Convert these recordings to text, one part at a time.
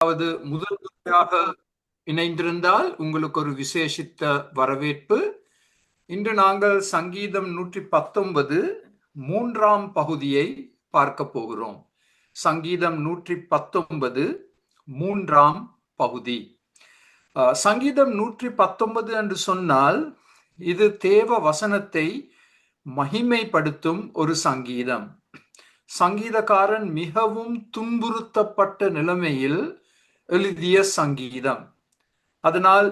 யாராவது முதல் முறையாக இணைந்திருந்தால் உங்களுக்கு ஒரு விசேஷித்த வரவேற்பு. இன்று நாங்கள் சங்கீதம் 119 மூன்றாம் பகுதியை பார்க்க போகிறோம். சங்கீதம் 119 மூன்றாம் பகுதி. சங்கீதம் 119 என்று சொன்னால் இது தேவ வசனத்தை மகிமைப்படுத்தும் ஒரு சங்கீதம். சங்கீதக்காரன் மிகவும் துன்புறுத்தப்பட்ட நிலைமையில் எழுதிய சங்கீதம். அதனால்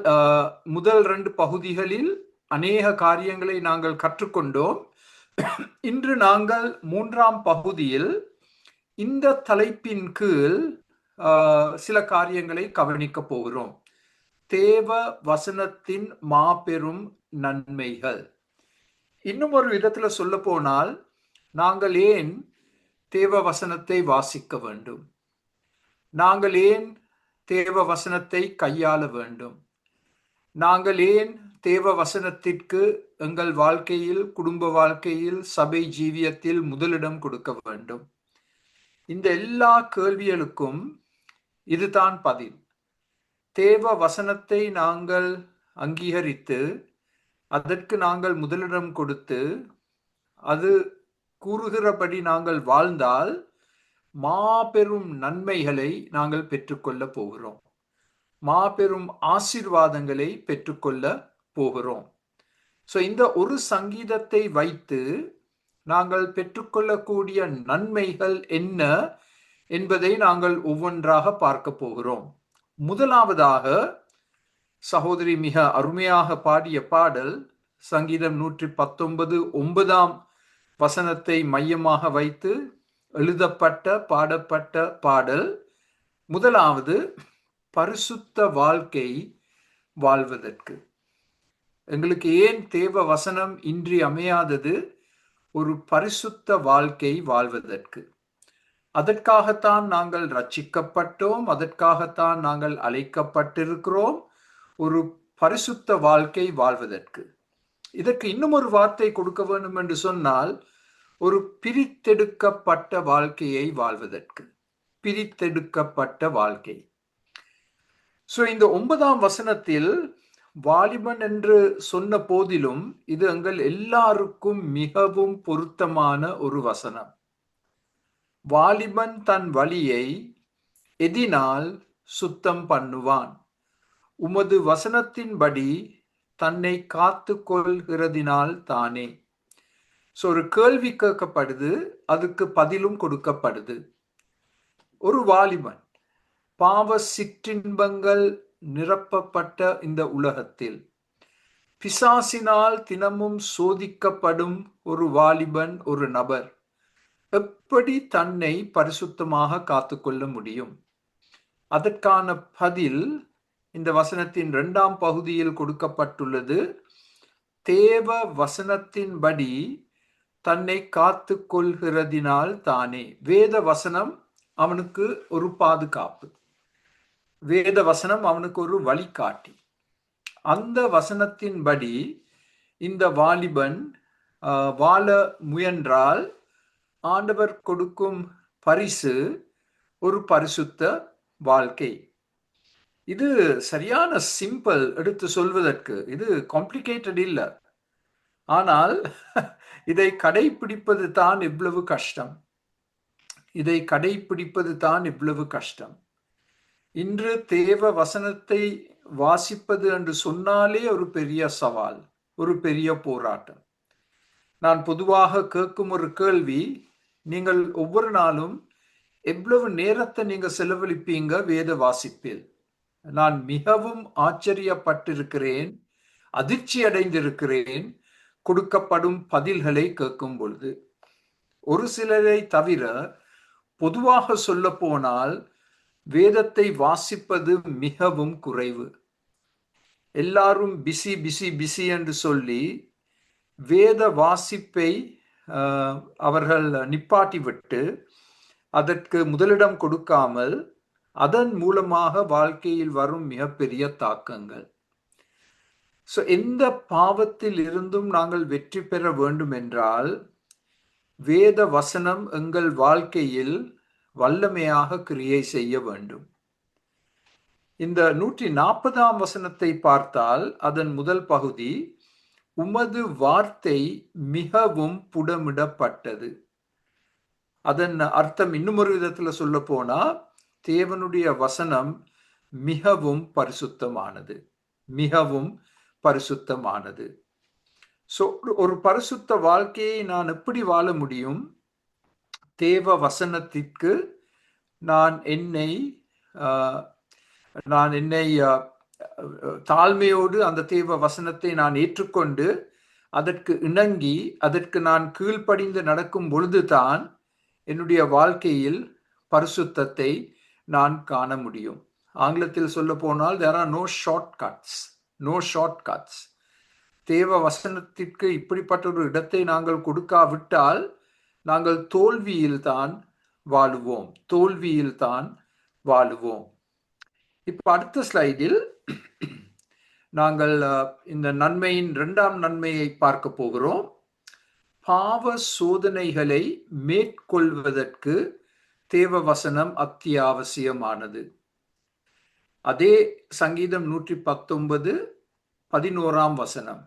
முதல் 2 பகுதிகளில் அநேக காரியங்களை நாங்கள் கற்றுக்கொண்டோம். இன்று நாங்கள் மூன்றாம் பகுதியில் இந்த தலைப்பின் கீழ் சில காரியங்களை கவனிக்க போகிறோம். தேவ வசனத்தின் மாபெரும் நன்மைகள். இன்னும் ஒரு விதத்துல சொல்ல போனால், நாங்கள் ஏன் தேவ வசனத்தை வாசிக்க வேண்டும்? நாங்கள் ஏன் தேவ வசனத்தை கையாள வேண்டும்? நாங்கள் ஏன் தேவ வசனத்திற்கு எங்கள் வாழ்க்கையில், குடும்ப வாழ்க்கையில், சபை ஜீவியத்தில் முதலிடம் கொடுக்க வேண்டும்? இந்த எல்லா கேள்விகளுக்கும் இதுதான் பதில். தேவ வசனத்தை நாங்கள் அங்கீகரித்து அதற்கு நாங்கள் முதலிடம் கொடுத்து அது கூறுகிறபடி நாங்கள் வாழ்ந்தால் மாபெரும் நன்மைகளை நாங்கள் பெற்றுக்கொள்ள போகிறோம். மாபெரும் ஆசீர்வாதங்களை பெற்றுக்கொள்ள போகிறோம். ஸோ இந்த ஒரு சங்கீதத்தை வைத்து நாங்கள் பெற்றுக்கொள்ளக்கூடிய நன்மைகள் என்ன என்பதை நாங்கள் ஒவ்வொன்றாக பார்க்க போகிறோம். முதலாவதாக சகோதரி மிக அருமையாக பாடிய பாடல் சங்கீதம் 119 9ஆம் வசனத்தை மையமாக வைத்து எழுதப்பட்ட பாடப்பட்ட பாடல். முதலாவது, பரிசுத்த வாழ்க்கை வாழ்வதற்கு. எங்களுக்கு ஏன் தேவ வசனம் இன்றி அமையாதது? ஒரு பரிசுத்த வாழ்க்கை வாழ்வதற்கு. அதற்காகத்தான் நாங்கள் ரட்சிக்கப்பட்டோம், அதற்காகத்தான் நாங்கள் அழைக்கப்பட்டிருக்கிறோம், ஒரு பரிசுத்த வாழ்க்கை வாழ்வதற்கு. இதற்கு இன்னும் ஒரு வார்த்தை கொடுக்க வேண்டும் என்று சொன்னால், ஒரு பிரித்தெடுக்கப்பட்ட வாழ்க்கையை வாழ்வதற்கு. பிரித்தெடுக்கப்பட்ட வாழ்க்கை. ஸோ இந்த 9ஆம் வசனத்தில் வாலிபன் என்று சொன்ன போதிலும் இது எங்கள் எல்லாருக்கும் மிகவும் பொருத்தமான ஒரு வசனம். வாலிபன் தன் வழியை எதினால் சுத்தம் பண்ணுவான், உமது வசனத்தின்படி தன்னை காத்து கொள்கிறதினால் தானே. ஸோ ஒரு கேள்வி கேட்கப்படுது, அதுக்கு பதிலும் கொடுக்கப்படுது. ஒரு வாலிபன் பாவ சிற்றின்பங்கள் நிரப்பப்பட்ட இந்த உலகத்தில் பிசாசினால் தினமும் சோதிக்கப்படும் ஒரு வாலிபன், ஒரு நபர் எப்படி தன்னை பரிசுத்தமாக காத்துக்கொள்ள முடியும்? அதற்கான பதில் இந்த வசனத்தின் 2ஆம் பகுதியில் கொடுக்கப்பட்டுள்ளது. தேவ வசனத்தின்படி தன்னை காத்து கொள்கிறதினால் தானே. வேத வசனம் அவனுக்கு ஒரு பாதுகாப்பு, வேத வசனம் அவனுக்கு ஒரு வழிகாட்டி. அந்த வசனத்தின்படி இந்த வாலிபன் வாழ முயன்றால் ஆண்டவர் கொடுக்கும் பரிசு ஒரு பரிசுத்த வாழ்க்கை. இது சரியான சிம்பிள் எடுத்து சொல்வதற்கு, இது காம்ப்ளிகேட்டட் இல்லை. ஆனால் இதை கடைபிடிப்பது தான் இவ்வளவு கஷ்டம். இதை கடைபிடிப்பது தான் இவ்வளவு கஷ்டம். இன்று தேவ வசனத்தை வாசிப்பது என்று சொன்னாலே ஒரு பெரிய சவால், ஒரு பெரிய போராட்டம். நான் பொதுவாக கேட்கும் ஒரு கேள்வி, நீங்கள் ஒவ்வொரு நாளும் எவ்வளவு நேரத்தை நீங்க செலவழிப்பீங்க வேத வாசிப்பில்? நான் மிகவும் ஆச்சரியப்பட்டிருக்கிறேன், அதிர்ச்சி அடைந்திருக்கிறேன் கொடுக்கப்படும் பதில்களை கேட்கும் பொழுது. ஒரு சிலரை தவிர பொதுவாக சொல்ல போனால் வேதத்தை வாசிப்பது மிகவும் குறைவு. எல்லாரும் பிசி பிசி பிசி என்று சொல்லி வேத வாசிப்பை அவர்கள் நிப்பாட்டிவிட்டு அதற்கு முதலிடம் கொடுக்காமல் அதன் மூலமாக வாழ்க்கையில் வரும் மிகப்பெரிய தாக்கங்கள். ஸோ எந்த பாவத்தில் இருந்தும் நாங்கள் வெற்றி பெற வேண்டும் என்றால் வேத வசனம் எங்கள் வாழ்க்கையில் வல்லமையாக கிரியை செய்ய வேண்டும். இந்த 140ஆம் வசனத்தை பார்த்தால் அதன் முதல் பகுதி, உமது வார்த்தை மிகவும் புடமிடப்பட்டது. அதன் அர்த்தம் இன்னும் ஒரு விதத்துல சொல்ல போனா, தேவனுடைய வசனம் மிகவும் பரிசுத்தமானது, மிகவும் பரிசுத்தமானது. சோ ஒரு பரிசுத்த வாழ்க்கையை நான் எப்படி வாழ முடியும்? தேவ வசனத்திற்கு நான் என்னை ஆஹ், நான் என்னை தாழ்மையோடு அந்த தேவ வசனத்தை நான் ஏற்றுக்கொண்டு அதற்கு இணங்கி அதற்கு நான் கீழ்ப்படிந்து நடக்கும் பொழுதுதான் என்னுடைய வாழ்க்கையில் பரிசுத்தத்தை நான் காண முடியும். ஆங்கிலத்தில் சொல்ல போனால் there are no shortcuts, no shortcuts. தேவ வசனத்திற்கு இப்படிப்பட்ட ஒரு இடத்தை நாங்கள் கொடுக்காவிட்டால் நாங்கள் தோல்வியில்தான் வாழுவோம், தோல்வியில்தான் வாழுவோம். இப்ப அடுத்த ஸ்லைடில் நாங்கள் இந்த நன்மையின் 2ஆம் நன்மையை பார்க்க போகிறோம். பாவ சோதனைகளை மேற்கொள்வதற்கு தேவ வசனம் அத்தியாவசியமானது. அதே சங்கீதம் 119:11ஆம் வசனம்,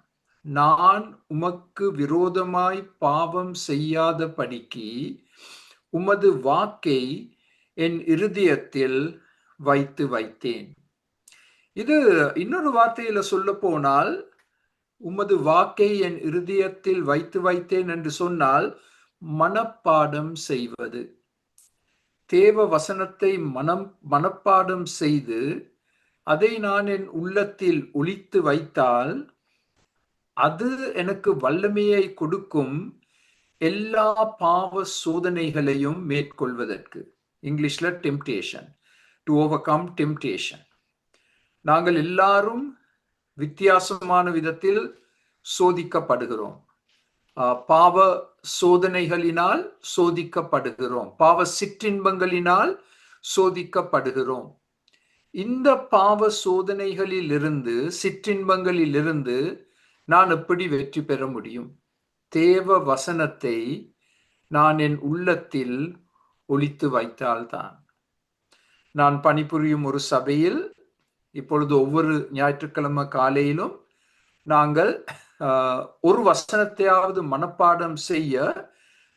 நான் உமக்கு விரோதமாய் பாவம் செய்யாதபடிக்கு உமது வாக்கை என் இருதயத்தில் வைத்து வைத்தேன். இது இன்னொரு வார்த்தையில சொல்ல போனால், உமது வாக்கை என் இருதயத்தில் வைத்து வைத்தேன் என்று சொன்னால் மனப்பாடம் செய்வது. தேவ வசனத்தை மனப்பாடம் செய்து அதை நான் என் உள்ளத்தில் ஒளித்து வைத்தால் அது எனக்கு வல்லமையை கொடுக்கும் எல்லா பாவ சோதனைகளையும் மேற்கொள்வதற்கு. இங்கிலீஷ்ல டெம்டேஷன், டு ஓவர்கம் டெம்டேஷன். நாங்கள் எல்லாரும் வித்தியாசமான விதத்தில் சோதிக்கப்படுகிறோம். பாவ சோதனைகளினால் சோதிக்கப்படுகிறோம், பாவ சிற்றின்பங்களினால் சோதிக்கப்படுகிறோம். இந்த பாவ சோதனைகளிலிருந்து, சிற்றின்பங்களிலிருந்து நான் எப்படி வெற்றி பெற முடியும்? தேவ வசனத்தை நான் என் உள்ளத்தில் ஒளித்து வைத்தால்தான். நான் பணிபுரியும் ஒரு சபையில் இப்பொழுது ஒவ்வொரு ஞாயிற்றுக்கிழமை காலையிலும் நாங்கள் ஒரு வசனத்தையாவது மனப்பாடம் செய்ய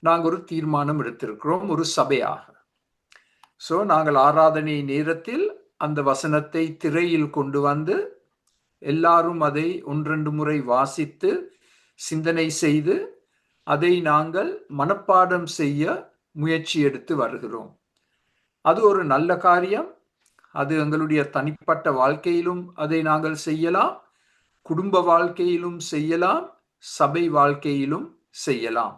நாங்கள் ஒரு தீர்மானம் எடுத்திருக்கிறோம், ஒரு சபையாக. சோ நாங்கள் ஆராதனை நேரத்தில் அந்த வசனத்தை திரையில் கொண்டு வந்து எல்லாரும் அதை 1-2 முறை வாசித்து சிந்தனை செய்து அதை நாங்கள் மனப்பாடம் செய்ய முயற்சி எடுத்து வருகிறோம். அது ஒரு நல்ல காரியம். அது எங்களுடைய தனிப்பட்ட வாழ்க்கையிலும் அதை நாங்கள் செய்யலாம், குடும்ப வாழ்க்கையிலும் செய்யலாம், சபை வாழ்க்கையிலும் செய்யலாம்.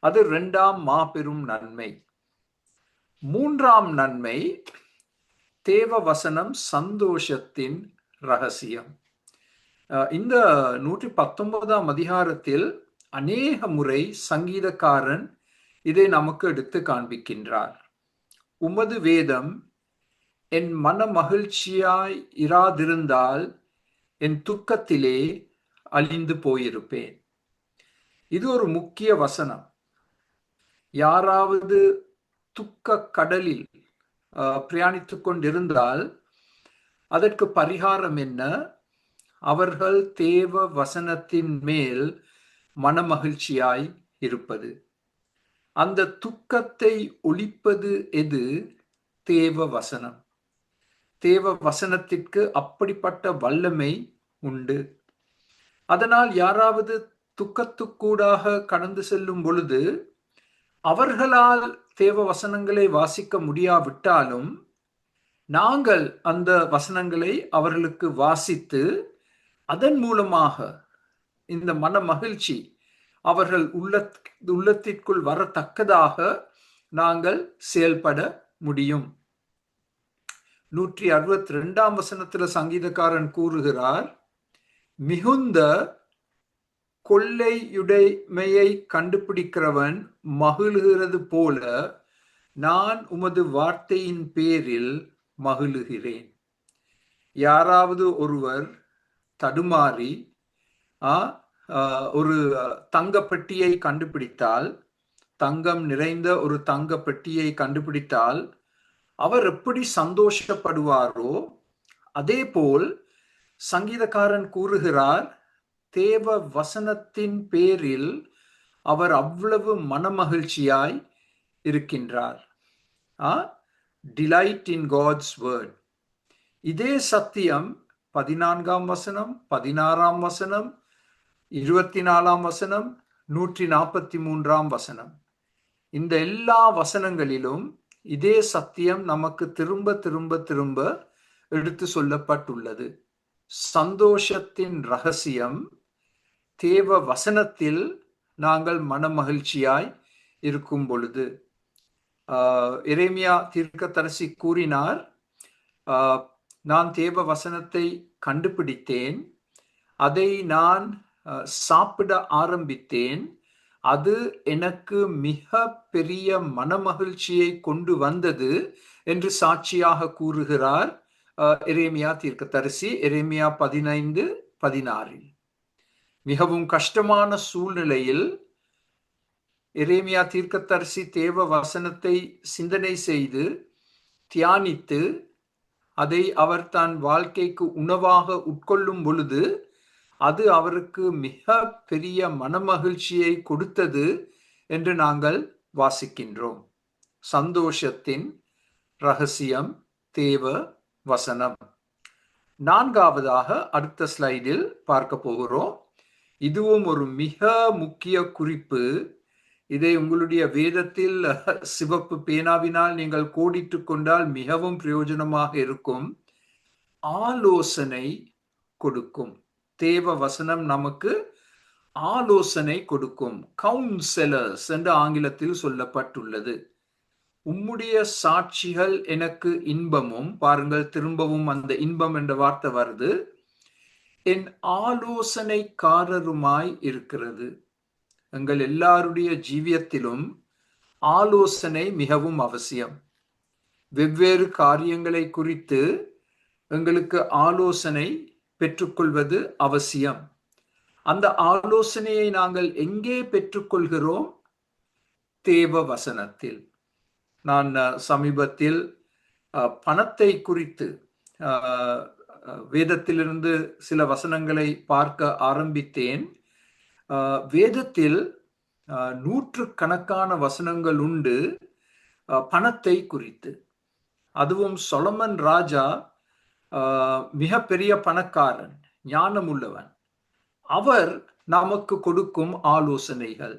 அது 2ஆம் மாபெரும் நன்மை. 3ஆம் நன்மை, தேவ வசனம் சந்தோஷத்தின் ரகசியம். இந்த 119ஆம் அதிகாரத்தில் அநேக முறை சங்கீதக்காரன் இதை நமக்கு எடுத்து காண்பிக்கின்றார். உமது வேதம் என் மன மகிழ்ச்சியாய் இராதிருந்தால் என் துக்கத்திலே அழிந்து போயிருப்பேன். இது ஒரு முக்கிய வசனம். யாராவது துக்க கடலில் பிரயாணித்துக் கொண்டிருந்தால் அதற்கு பரிகாரம் என்ன? அவர்கள் தேவ வசனத்தின் மேல் மனமகிழ்ச்சியாய் இருப்பது. அந்த துக்கத்தை ஒழிப்பது எது? தேவ வசனம். தேவ வசனத்திற்கு அப்படிப்பட்ட வல்லமை உண்டு. அதனால் யாராவது துக்கத்துக்கூடாக கடந்து செல்லும் பொழுது அவர்களால் தேவ வசனங்களை வாசிக்க முடியாவிட்டாலும் நாங்கள் அந்த வசனங்களை அவர்களுக்கு வாசித்து அதன் மூலமாக இந்த மன மகிழ்ச்சி அவர்கள் உள்ளத்திற்குள் வரத்தக்கதாக நாங்கள் செயல்பட முடியும். 162ஆம் வசனத்துல சங்கீதக்காரன் கூறுகிறார், மிகுந்த கொள்ளையுடைமையை கண்டுபிடிக்கிறவன் மகிழுகிறது போல நான் உமது வார்த்தையின் பேரில் மகிழுகிறேன். யாராவது ஒருவர் தடுமாறி ஒரு தங்க பெட்டியை கண்டுபிடித்தால், தங்கம் நிறைந்த ஒரு தங்க பெட்டியை கண்டுபிடித்தால் அவர் எப்படி சந்தோஷப்படுவாரோ அதேபோல் சங்கீதக்காரன் கூறுகிறார், தேவ வசனத்தின் பேரில் அவர் அவ்வளவு மனமகிழ்ச்சியாய் இருக்கின்றார். Delight in God's word. இதே சத்தியம் 14ஆம் வசனம், 16ஆம் வசனம், 24ஆம் வசனம், 143ஆம் வசனம், இந்த எல்லா வசனங்களிலும் இதே சத்தியம் நமக்கு திரும்ப திரும்ப திரும்ப எடுத்து சொல்லப்பட்டுள்ளது. சந்தோஷத்தின் ரகசியம் தேவ வசனத்தில் நாங்கள் மனமகிழ்ச்சியாய் இருக்கும் பொழுது. எரேமியா தீர்க்கதரிசி கூறினார், நான் தேவ வசனத்தை கண்டுபிடித்தேன், அதை நான் சாப்பிட ஆரம்பித்தேன், அது எனக்கு மிக பெரிய மனமகிழ்ச்சியை கொண்டு வந்தது என்று சாட்சியாக கூறுகிறார் எரேமியா தீர்க்கதரிசி. எரேமியா 15:16. மிகவும் கஷ்டமான சூழ்நிலையில் எரேமியா தீர்க்கதரிசி தேவ வசனத்தை சிந்தனை செய்து தியானித்து அதை அவர் தன் வாழ்க்கைக்கு உணவாக உட்கொள்ளும் பொழுது அது அவருக்கு மிக பெரிய மனமகிழ்ச்சியை கொடுத்தது என்று நாங்கள் வாசிக்கின்றோம். சந்தோஷத்தின் ரகசியம் தேவ வசனம். 4ஆவதாக அடுத்த ஸ்லைடில் பார்க்க போகிறோம். இதுவும் ஒரு மிக முக்கிய குறிப்பு. இதை உங்களுடைய வேதத்தில் சிவப்பு பேனாவினால் நீங்கள் கோடிட்டு கொண்டால் மிகவும் பிரயோஜனமாக இருக்கும். ஆலோசனை கொடுக்கும். தேவ வசனம் நமக்கு ஆலோசனை கொடுக்கும். கவுன்சிலர்ஸ் என்று ஆங்கிலத்தில் சொல்லப்பட்டுள்ளது. உம்முடைய சாட்சிகள் எனக்கு இன்பமும், பாருங்கள் திரும்பவும் அந்த இன்பம் என்ற வார்த்தை வருது, என் ஆலோசனைக்காரருமாய் இருக்கிறது. எங்கள் எல்லாருடைய ஜீவியத்திலும் ஆலோசனை மிகவும் அவசியம். வெவ்வேறு காரியங்களை குறித்து எங்களுக்கு ஆலோசனை பெற்றுக்கொள்வது அவசியம். அந்த ஆலோசனையை நாங்கள் எங்கே பெற்றுக்கொள்கிறோம்? தேவ வசனத்தில். நான் சமீபத்தில் பணத்தை குறித்து வேதத்திலிருந்து சில வசனங்களை பார்க்க ஆரம்பித்தேன். வேதத்தில் 100கணக்கான வசனங்கள் உண்டு பணத்தை குறித்து. அதுவும் சொலமன் ராஜா மிக பெரிய பணக்காரன், ஞானம் உள்ளவன். அவர் நமக்கு கொடுக்கும் ஆலோசனைகள்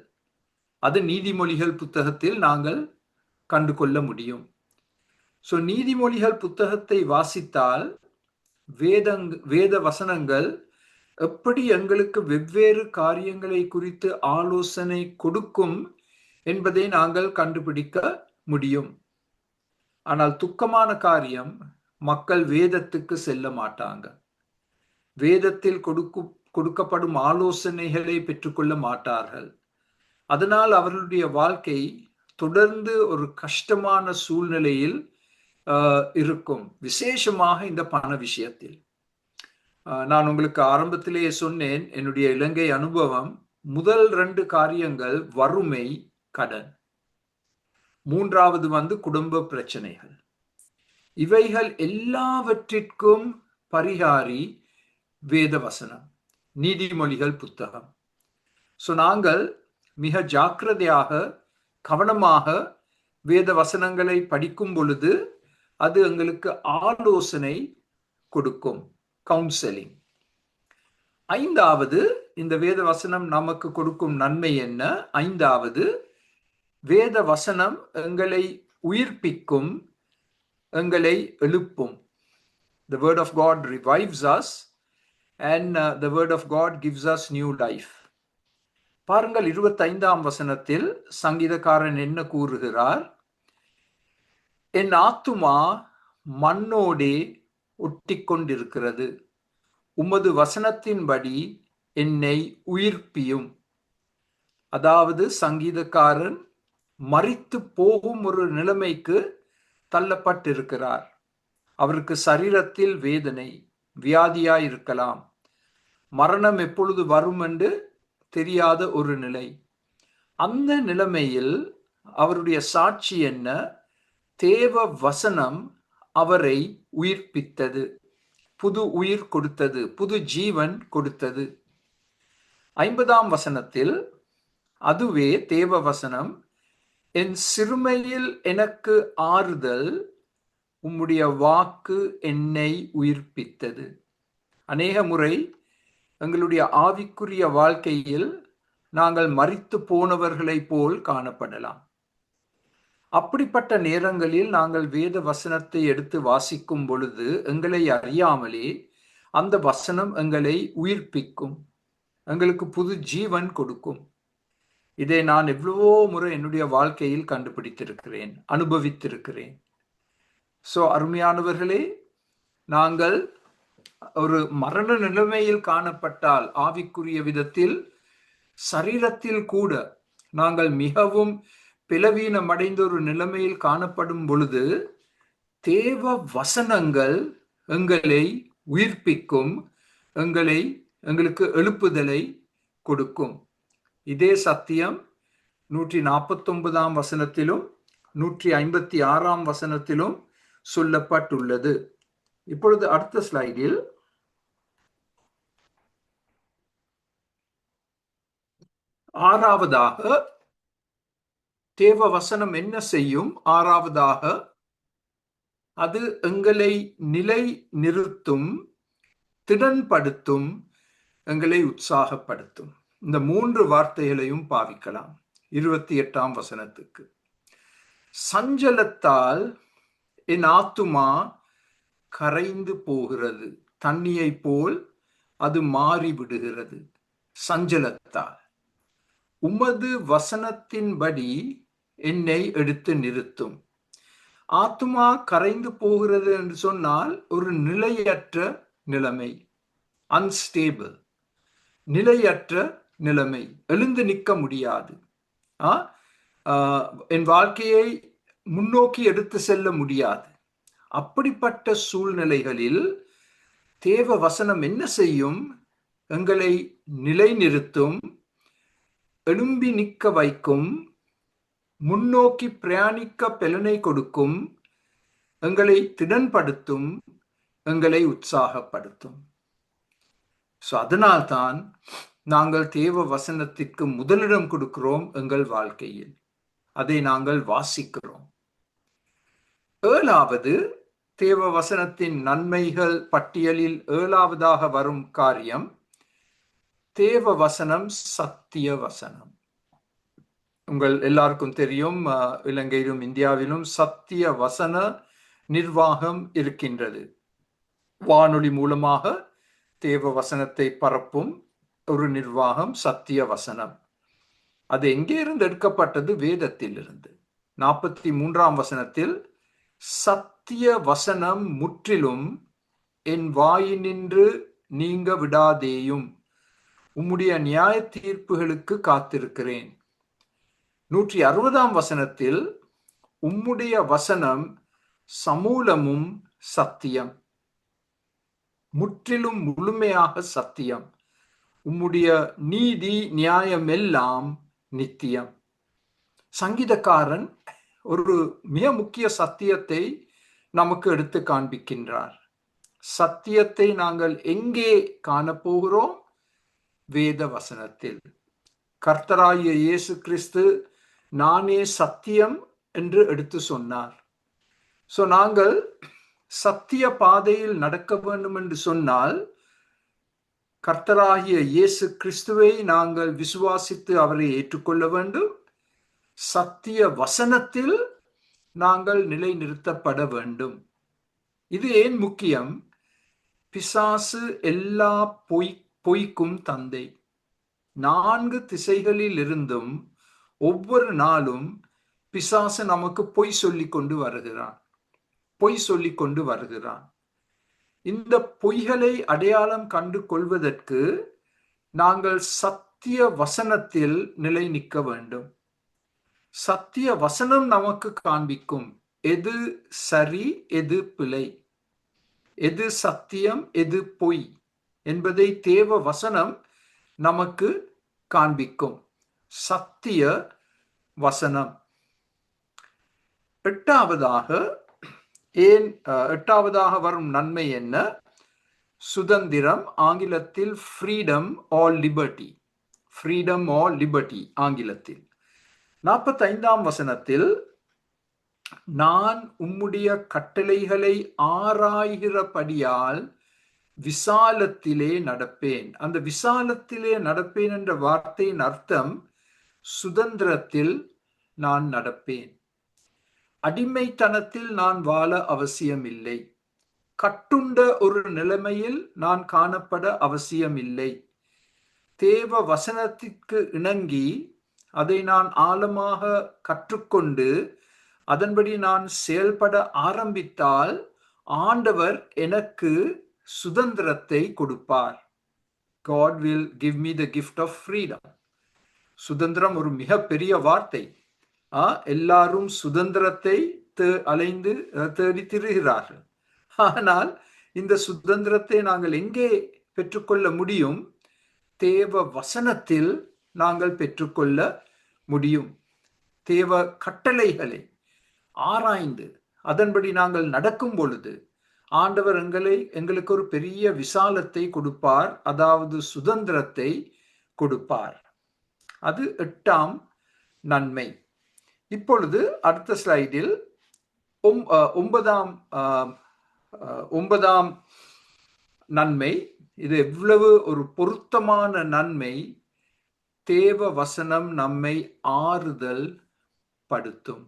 அது நீதிமொழிகள் புத்தகத்தில் நாங்கள் கண்டு கொள்ள முடியும். ஸோ நீதிமொழிகள் புத்தகத்தை வாசித்தால் வேத வசனங்கள் எப்படி எங்களுக்கு வெவ்வேறு காரியங்களை குறித்து ஆலோசனை கொடுக்கும் என்பதை நாங்கள் கண்டுபிடிக்க முடியும். ஆனால் துக்கமான காரியம், மக்கள் வேதத்துக்கு செல்ல மாட்டாங்க. வேதத்தில் கொடுக்கப்படும் ஆலோசனைகளை பெற்றுக்கொள்ள மாட்டார்கள். அதனால் அவர்களுடைய வாழ்க்கை தொடர்ந்து ஒரு கஷ்டமான சூழ்நிலையில் இருக்கும். விசேஷமாக இந்த பண விஷயத்தில். நான் உங்களுக்கு ஆரம்பத்திலேயே சொன்னேன், என்னுடைய இலங்கை அனுபவம். முதல் 2 காரியங்கள் வறுமை, கடன். 3வது குடும்ப பிரச்சனைகள். இவைகள் எல்லாவற்றிற்கும் பரிகாரி வேத வசனம், நீதிமொழிகள் புத்தகம். ஸோ நாங்கள் மிக ஜாக்கிரதையாக கவனமாக வேத வசனங்களை படிக்கும் பொழுது அது எங்களுக்கு ஆலோசனை கொடுக்கும், கவுன்சிலிங். 5வது, இந்த வேத வசனம் நமக்கு கொடுக்கும் நன்மை என்ன? 5வது, வேத வசனம் எங்களை உயிர்ப்பிக்கும், எங்களை எழுப்பும். The word of God revives us and the word of God gives us new life. பாருங்கள் 25ஆம் வசனத்தில் சங்கீதக்காரன் என்ன கூறுகிறார்? என் ஆத்துமா மண்ணோடே ஒட்டிக்கொண்டிருக்கிறது, உமது வசனத்தின்படி என்னை உயிர்ப்பியும். அதாவது சங்கீதக்காரன் மரித்து போகும் ஒரு நிலைமைக்கு தள்ளப்பட்டிருக்கிறார். அவருக்கு சரீரத்தில் வேதனை, வியாதியாயிருக்கலாம், மரணம் எப்பொழுது வரும் என்று தெரியாத ஒரு நிலை. அந்த நிலைமையில் அவருடைய சாட்சி என்ன? தேவ வசனம் அவரை உயிர்ப்பித்தது. புது உயிர் கொடுத்தது, புது ஜீவன் கொடுத்தது. 50ஆம் வசனத்தில் அதுவே தேவ வசனம், என் சிறுமையில் எனக்கு ஆறுதல், உம்முடைய வாக்கு என்னை உயிர்ப்பித்தது. அநேக முறை எங்களுடைய ஆவிக்குரிய வாழ்க்கையில் நாங்கள் மரித்து போனவர்களை போல் காணப்படலாம். அப்படிப்பட்ட நேரங்களில் நாங்கள் வேத வசனத்தை எடுத்து வாசிக்கும் பொழுது எங்களை அறியாமலே அந்த வசனம் எங்களை உயிர்ப்பிக்கும், எங்களுக்கு புது ஜீவன் கொடுக்கும். இதை நான் எவ்வளவோ முறை என்னுடைய வாழ்க்கையில் கண்டுபிடித்திருக்கிறேன், அனுபவித்திருக்கிறேன். அருமையானவர்களே, நாங்கள் ஒரு மரண நிலைமையில் காணப்பட்டால், ஆவிக்குரிய விதத்தில் சரீரத்தில் கூட நாங்கள் மிகவும் பிளவீனமடைந்த ஒரு நிலைமையில் காணப்படும் பொழுது தேவ வசனங்கள் எங்களை உயிர்ப்பிக்கும், எங்களுக்கு எழுப்புதலை கொடுக்கும். இதே சத்தியம் 149ஆம் வசனத்திலும் 156ஆம் வசனத்திலும் சொல்லப்பட்டுள்ளது. இப்பொழுது அடுத்த ஸ்லைடில் ஆறாவதாக தேவ வசனம் என்ன செய்யும்? ஆறாவதாக அது எங்களை நிலை நிறுத்தும், திடன்படுத்தும், எங்களை உற்சாகப்படுத்தும். இந்த 3 வார்த்தைகளையும் பாவிக்கலாம். 28ஆம் வசனத்துக்கு, சஞ்சலத்தால் என் ஆத்துமா கரைந்து போகிறது, தண்ணியை போல் அது மாறிவிடுகிறது. சஞ்சலத்தால் உமது வசனத்தின்படி என்னை எடுத்து நிறுத்தும். ஆத்துமா கரைந்து போகிறது என்று சொன்னால் ஒரு நிலையற்ற நிலைமை, அன்ஸ்டேபிள், நிலையற்ற நிலைமை, எழுந்து நிற்க முடியாது, என் வாழ்க்கையை முன்னோக்கி எடுத்து செல்ல முடியாது. அப்படிப்பட்ட சூழ்நிலைகளில் தேவ வசனம் என்ன செய்யும்? எங்களை நிலைநிறுத்தும், எழும்பி நிற்க வைக்கும், முன்னோக்கி பிரயாணிக்க பலனை கொடுக்கும், எங்களை திடன்படுத்தும், எங்களை உற்சாகப்படுத்தும். அதனால்தான் நாங்கள் தேவ வசனத்திற்கு முதலிடம் கொடுக்கிறோம் எங்கள் வாழ்க்கையில். அதை நாங்கள் வாசிக்கிறோம். 7வது தேவ வசனத்தின் நன்மைகள் பட்டியலில் 7வதாக வரும் காரியம், தேவ வசனம் சத்திய வசனம். உங்கள் எல்லாருக்கும் தெரியும், இலங்கையிலும் இந்தியாவிலும் சத்திய வசன நிர்வாகம் இருக்கின்றது. வானொலி மூலமாக தேவ வசனத்தை பரப்பும் ஒரு நிர்வாகம் சத்திய வசனம். அது எங்கே இருந்து எடுக்கப்பட்டது? வேதத்தில் இருந்து. 43ஆம் வசனத்தில், சத்திய வசனம் முற்றிலும் என் வாயினின்று நீங்க விடாதேயும், உம்முடைய நியாய தீர்ப்புகளுக்கு காத்திருக்கிறேன். 160ஆம் வசனத்தில், உம்முடைய வசனம் சமூலமும் சத்தியம், முற்றிலும் முழுமையாக சத்தியம், உம்முடைய நீதி நியாயம் எல்லாம் நித்தியம். சங்கீதக்காரன் ஒரு மிக முக்கிய சத்தியத்தை நமக்கு எடுத்து காண்பிக்கின்றார். சத்தியத்தை நாங்கள் எங்கே காணப்போகிறோம்? வேத வசனத்தில். கர்த்தராகிய இயேசு கிறிஸ்து நானே சத்தியம் என்று எடுத்து சொன்னார். நாங்கள் சத்திய பாதையில் நடக்க வேண்டும் என்று சொன்னால், கர்த்தராகிய இயேசு கிறிஸ்துவை நாங்கள் விசுவாசித்து அவரை ஏற்றுக்கொள்ள வேண்டும். சத்திய வசனத்தில் நாங்கள் நிலைநிறுத்தப்பட வேண்டும். இது ஏன் முக்கியம்? பிசாசு எல்லா பொய்க்கும் தந்தை. 4 திசைகளில் இருந்தும் ஒவ்வொரு நாளும் பிசாசு நமக்கு பொய் சொல்லிக் கொண்டு வருகிறான். இந்த பொய்களை அடையாளம் கண்டு கொள்வதற்கு நாங்கள் சத்திய வசனத்தில் நிலை நிற்க வேண்டும். சத்திய வசனம் நமக்கு காண்பிக்கும் எது சரி, எது பிழை, எது சத்தியம், எது பொய் என்பதை தேவ வசனம் நமக்கு காண்பிக்கும். சத்திய வசனம். 8வதாக வரும் நன்மை என்ன? சுதந்திரம் ஆங்கிலத்தில் freedom or liberty. Freedom or liberty ஆங்கிலத்தில். 45ஆம் வசனத்தில், நான் உம்முடைய கட்டளைகளை ஆராய்கிறபடியால் விசாலத்திலே நடப்பேன். அந்த விசாலத்திலே நடப்பேன் என்ற வார்த்தையின் அர்த்தம் சுதந்திரத்தில் நான் நடப்பேன். அடிமைத்தனத்தில் நான் வாழ அவசியமில்லை. கட்டுண்ட ஒரு நிலைமையில் நான் காணப்பட அவசியமில்லை. தேவ வசனத்திற்கு இணங்கி அதை நான் ஆழமாக கற்றுக்கொண்டு அதன்படி நான் செயல்பட ஆரம்பித்தால் ஆண்டவர் எனக்கு சுதந்திரத்தை கொடுப்பார். God will give me the gift of freedom. சுதந்திரம் ஒரு மிக பெரிய வார்த்தை. எல்லாரும் சுதந்திரத்தை அலைந்து தேடி திரிகிறார்கள். ஆனால் இந்த சுதந்திரத்தை நாங்கள் எங்கே பெற்றுக்கொள்ள முடியும்? தேவ வசனத்தில் நாங்கள் பெற்றுக்கொள்ள முடியும். தேவ கட்டளைகளை ஆராய்ந்து அதன்படி நாங்கள் நடக்கும் பொழுது ஆண்டவர் எங்களுக்கு ஒரு பெரிய விசாலத்தை கொடுப்பார், அதாவது சுதந்திரத்தை கொடுப்பார். அது 8ஆம் நன்மை. இப்பொழுது அடுத்த ஸ்லைடில் 9ஆம் நன்மை. இது எவ்வளவு ஒரு பொருத்தமான நன்மை! தேவ வசனம் நம்மை ஆறுதல் படுத்தும்.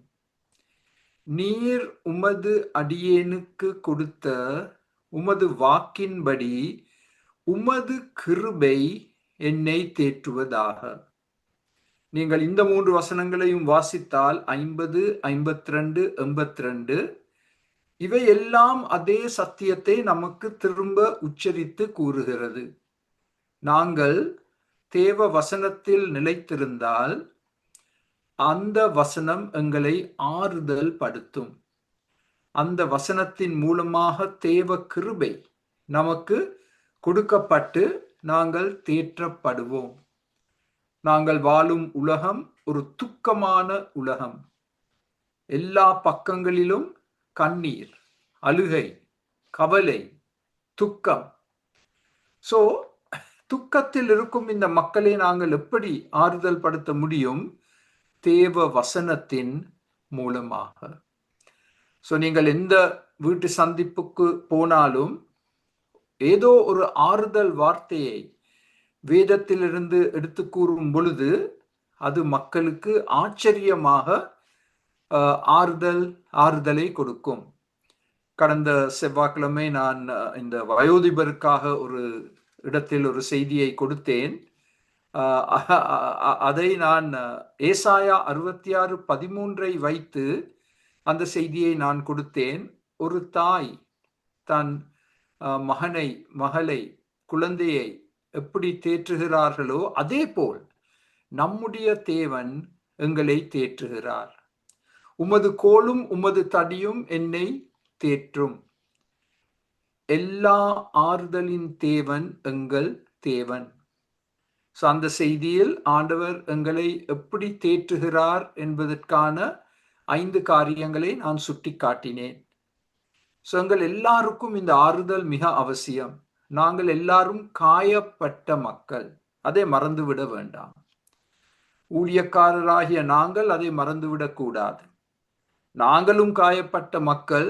நீர் உமது அடியேனுக்கு கொடுத்த உமது வாக்கின்படி உமது கிருபை என்னை தேற்றுவதாக. நீங்கள் இந்த 3 வசனங்களையும் வாசித்தால் 50, 52, 82 இவை எல்லாம் அதே சத்தியத்தை நமக்கு திரும்ப உச்சரித்து கூறுகிறது. நாங்கள் தேவ வசனத்தில் நிலைத்திருந்தால் அந்த வசனம் எங்களை ஆறுதல் படுத்தும். அந்த வசனத்தின் மூலமாக தேவ கிருபை நமக்கு கொடுக்கப்பட்டு நாங்கள் தேற்றப்படுவோம். நாங்கள் வாழும் உலகம் ஒரு துக்கமான உலகம். எல்லா பக்கங்களிலும் கண்ணீர், அழுகை, கவலை, துக்கம். சோ துக்கத்தில் இருக்கும் இந்த மக்களை நாங்கள் எப்படி ஆறுதல் படுத்த முடியும்? தேவ வசனத்தின் மூலமாக. சோ நீங்கள் எந்த வீட்டு சந்திப்புக்கு போனாலும் ஏதோ ஒரு ஆறுதல் வார்த்தையை வேதத்திலிருந்து எடுத்து கூறும் பொழுது அது மக்களுக்கு ஆச்சரியமாக ஆறுதலை கொடுக்கும். கடந்த செவ்வாய்க்கிழமை நான் இந்த வயோதிபருக்காக ஒரு இடத்தில் ஒரு செய்தியை கொடுத்தேன். அதை நான் ஏசாயா 66:13 வைத்து அந்த செய்தியை நான் கொடுத்தேன். ஒரு தாய் தன் மகனை, மகளை, குழந்தையை எப்படி தேற்றுகிறார்களோ அதே போல் நம்முடைய தேவன் எங்களை தேற்றுகிறார். உமது கோலும் உமது தடியும் என்னை தேற்றும். எல்லா ஆறுதலின் தேவன் எங்கள் தேவன். அந்த செய்தியில் ஆண்டவர் எங்களை எப்படி தேற்றுகிறார் என்பதற்கான 5 காரியங்களை நான் சுட்டி காட்டினேன். எங்கள் எல்லாருக்கும் இந்த ஆறுதல் மிக அவசியம். நாங்கள் எல்லாரும் காயப்பட்ட மக்கள், அதை மறந்துவிட வேண்டாம். ஊழியக்காரராகிய நாங்கள் அதை மறந்துவிடக் கூடாது. நாங்களும் காயப்பட்ட மக்கள்.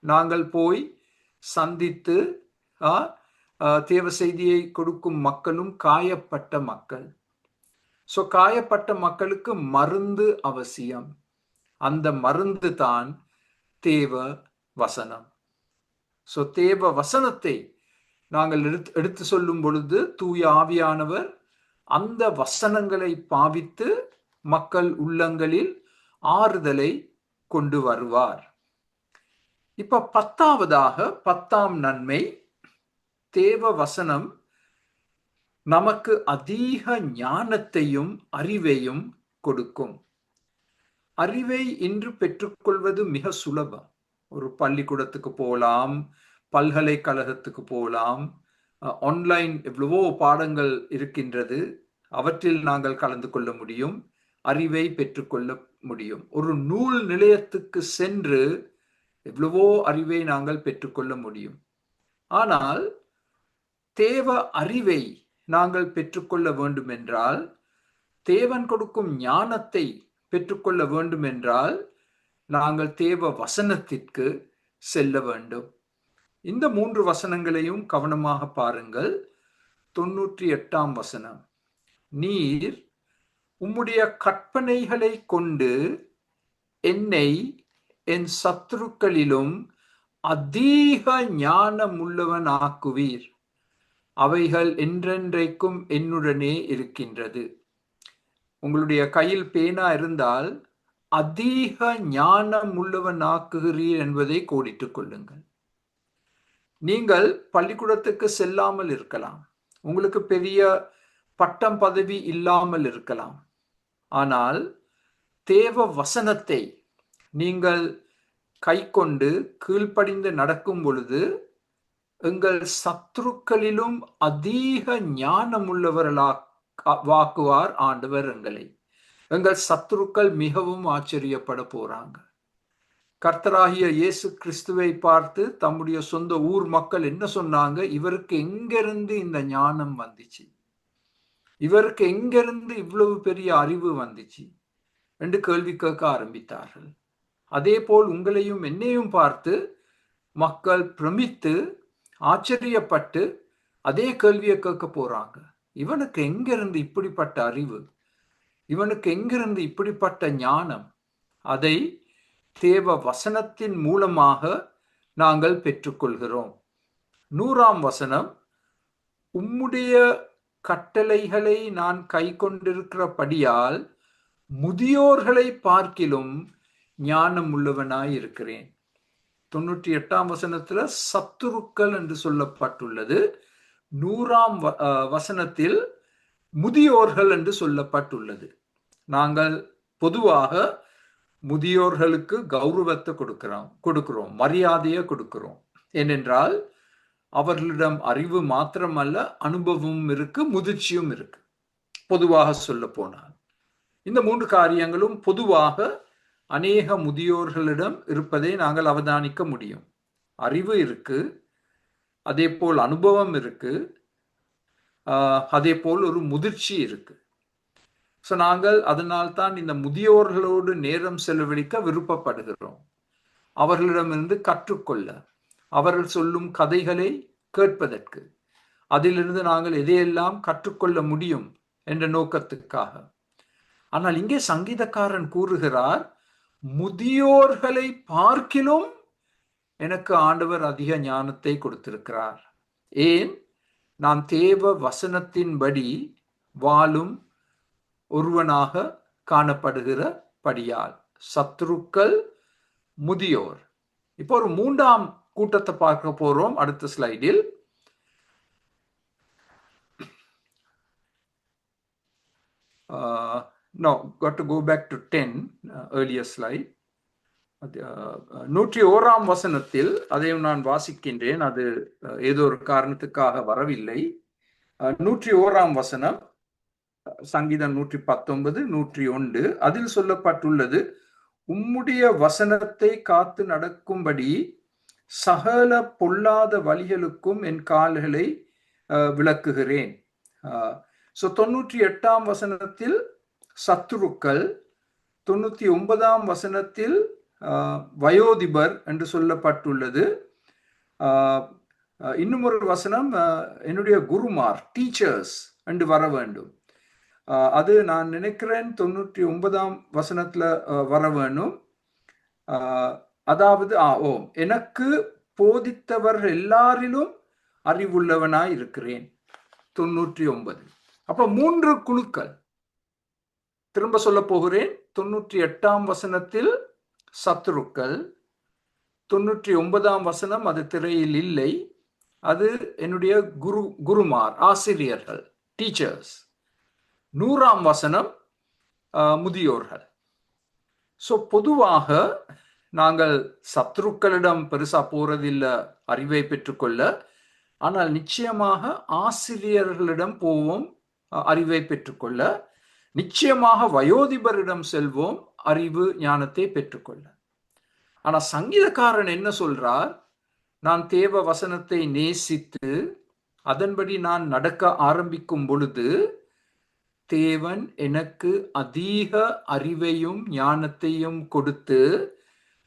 நாங்கள் போய் சந்தித்து தேவ செய்தியை கொடுக்கும் மக்களும் காயப்பட்ட மக்கள். காயப்பட்ட மக்களுக்கு மருந்து அவசியம். அந்த மருந்து தான் தேவ வசனம். தேவ வசனத்தை நாங்கள் எடுத்து சொல்லும் பொழுது தூய ஆவியானவர் அந்த வசனங்களை பாவித்து மக்கள் உள்ளங்களில் ஆறுதலை கொண்டு வருவார். இப்ப 10ஆவதாக 10ஆம் நன்மை, தேவ வசனம் நமக்கு அதிக ஞானத்தையும் அறிவையும் கொடுக்கும். அறிவை இன்று பெற்றுக்கொள்வது மிக சுலபம். ஒரு பள்ளிக்கூடத்துக்கு போகலாம், பல்கலைக்கழகத்துக்கு போகலாம், ஆன்லைன் எவ்வளவோ பாடங்கள் இருக்கின்றது. அவற்றில் நாங்கள் கலந்து கொள்ள முடியும், அறிவை பெற்றுக்கொள்ள முடியும். ஒரு நூல் நிலையத்துக்கு சென்று எவ்வளவோ அறிவை நாங்கள் பெற்றுக்கொள்ள முடியும். ஆனால் தேவ அறிவை நாங்கள் பெற்றுக்கொள்ள வேண்டும் என்றால், தேவன் கொடுக்கும் ஞானத்தை பெற்றுக்கொள்ள வேண்டும் என்றால், நாங்கள் தேவ வசனத்திற்கு செல்ல வேண்டும். இந்த 3 வசனங்களையும் கவனமாக பாருங்கள். 98ஆம் வசனம், நீர் உம்முடைய கற்பனைகளை கொண்டு என்னை என் சத்துருக்களிலும் அதிக ஞானமுள்ளவன் ஆக்குவீர், அவைகள் என்றென்றைக்கும் என்னுடனே இருக்கின்றது. உங்களுடைய கையில் பேனா இருந்தால் அதிக ஞானம் உள்ளவன் ஆக்குகிறீர் என்பதை கோடிட்டுக் கொள்ளுங்கள். நீங்கள் பள்ளிக்கூடத்துக்கு செல்லாமல் இருக்கலாம், உங்களுக்கு பெரிய பட்டம் பதவி இல்லாமல் இருக்கலாம். ஆனால் தேவ வசனத்தை நீங்கள் கை கொண்டு கீழ்ப்படிந்து நடக்கும் பொழுது எங்கள் சத்துருக்களிலும் அதிக ஞானமுள்ளவர்களாக்குவார் ஆண்டவர் எங்களை. எங்கள் சத்துருக்கள் மிகவும் ஆச்சரியப்பட போறாங்க. கர்த்தராகிய இயேசு கிறிஸ்துவை பார்த்து தம்முடைய சொந்த ஊர் மக்கள் என்ன சொன்னாங்க? இவருக்கு எங்கிருந்து இந்த ஞானம் வந்துச்சு, இவருக்கு எங்கிருந்து இவ்வளவு பெரிய அறிவு வந்துச்சு என்று கேள்வி கேட்க ஆரம்பித்தார்கள். அதே போல் உங்களையும் என்னையும் பார்த்து மக்கள் பிரமித்து ஆச்சரியப்பட்டு அதே கேள்வியை கேட்க போறாங்க. இவனுக்கு எங்கிருந்து இப்படிப்பட்ட அறிவு, இவனுக்கு எங்கிருந்து இப்படிப்பட்ட ஞானம்? அதை தேவ வசனத்தின் மூலமாக நாங்கள் பெற்றுக்கொள்கிறோம். 100ஆம் வசனம், உம்முடைய கட்டளைகளை நான் கை கொண்டிருக்கிறபடியால் முதியோர்களை பார்க்கிலும் ஞானம் உள்ளவனாய் இருக்கிறேன். 98ஆம் வசனத்துல சத்துருக்கள் என்று சொல்லப்பட்டுள்ளது. 100ஆம் வசனத்தில் முதியோர்கள் என்று சொல்லப்பட்டுள்ளது. நாங்கள் பொதுவாக முதியோர்களுக்கு கௌரவத்தை கொடுக்கிறோம், மரியாதையை கொடுக்கிறோம். ஏனென்றால் அவர்களிடம் அறிவு மாத்திரமல்ல, அனுபவமும் இருக்கு, முதிர்ச்சியும் இருக்கு. பொதுவாக சொல்ல போனால் இந்த 3 காரியங்களும் பொதுவாக அநேக முதியோர்களிடம் இருப்பதை நாங்கள் அவதானிக்க முடியும். அறிவு இருக்கு, அதே போல் அனுபவம் இருக்கு, அதே போல் ஒரு முதிர்ச்சி இருக்கு. ஸோ நாங்கள் அதனால்தான் இந்த முதியோர்களோடு நேரம் செலவழிக்க விருப்பப்படுகிறோம். அவர்களிடமிருந்து கற்றுக்கொள்ள, அவர்கள் சொல்லும் கதைகளை கேட்பதற்கு, அதிலிருந்து நாங்கள் எதையெல்லாம் கற்றுக்கொள்ள முடியும் என்ற நோக்கத்துக்காக. ஆனால் இங்கே சங்கீதக்காரன் கூறுகிறார், முதியோர்களை பார்க்கிலும் எனக்கு ஆண்டவர் அதிக ஞானத்தை கொடுத்திருக்கிறார். ஏன்? நான் தேவ வசனத்தின்படி வாழும் ஒருவனாக காணப்படுகிற படியால். சத்துருக்கள், முதியோர். இப்போ ஒரு 3ஆம் கூட்டத்தை பார்க்க போறோம் அடுத்த ஸ்லைடில். No, got to go back to 10, earlier slide. 101ஆம் வசனத்தில் அதையும் நான் வாசிக்கின்றேன். அது ஏதோ ஒரு காரணத்துக்காக வரவில்லை. 101ஆம் வசனம், சங்கீதம் 119, 101, அதில் சொல்லப்பட்டுள்ளது, உம்முடைய வசனத்தை காத்து நடக்கும்படி சகல பொல்லாத வழிகளுக்கும் என் கால்களை விளக்குகிறேன். 98ஆம் வசனத்தில் சத்துருக்கள், 99ஆம் வசனத்தில் வயோதிபர் என்று சொல்லப்பட்டுள்ளது. இன்னும் ஒரு வசனம், என்னுடைய குருமார், டீச்சர்ஸ் என்று வர வேண்டும். அது நான் நினைக்கிறேன் 99ஆம் வசனத்துல வர வேணும். அதாவது எனக்கு போதித்தவர் எல்லாரிலும் அறிவுள்ளவனாய் இருக்கிறேன். 99. அப்ப 3 குழுக்கள். திரும்ப சொல்ல போகிறேன். 98ஆம் வசனத்தில் சத்துருக்கள், 99ஆம் வசனம் அது திரையில் இல்லை, அது என்னுடைய குருமார், ஆசிரியர்கள், டீச்சர்ஸ். 100ஆம் வசனம் முதியோர்கள். ஸோ பொதுவாக நாங்கள் சத்துருக்களிடம் பெருசா போறதில்லை அறிவை பெற்றுக்கொள்ள. ஆனால் நிச்சயமாக ஆசிரியர்களிடம் போவோம் அறிவை பெற்றுக்கொள்ள. நிச்சயமாக வயோதிபரிடம் செல்வோம் அறிவு ஞானத்தை பெற்றுக்கொள்ள. ஆனா சங்கீதக்காரன் என்ன சொல்றார்? நான் தேவ வசனத்தை நேசித்து அதன்படி நான் நடக்க ஆரம்பிக்கும் பொழுது தேவன் எனக்கு அதிக அறிவையும் ஞானத்தையும் கொடுத்து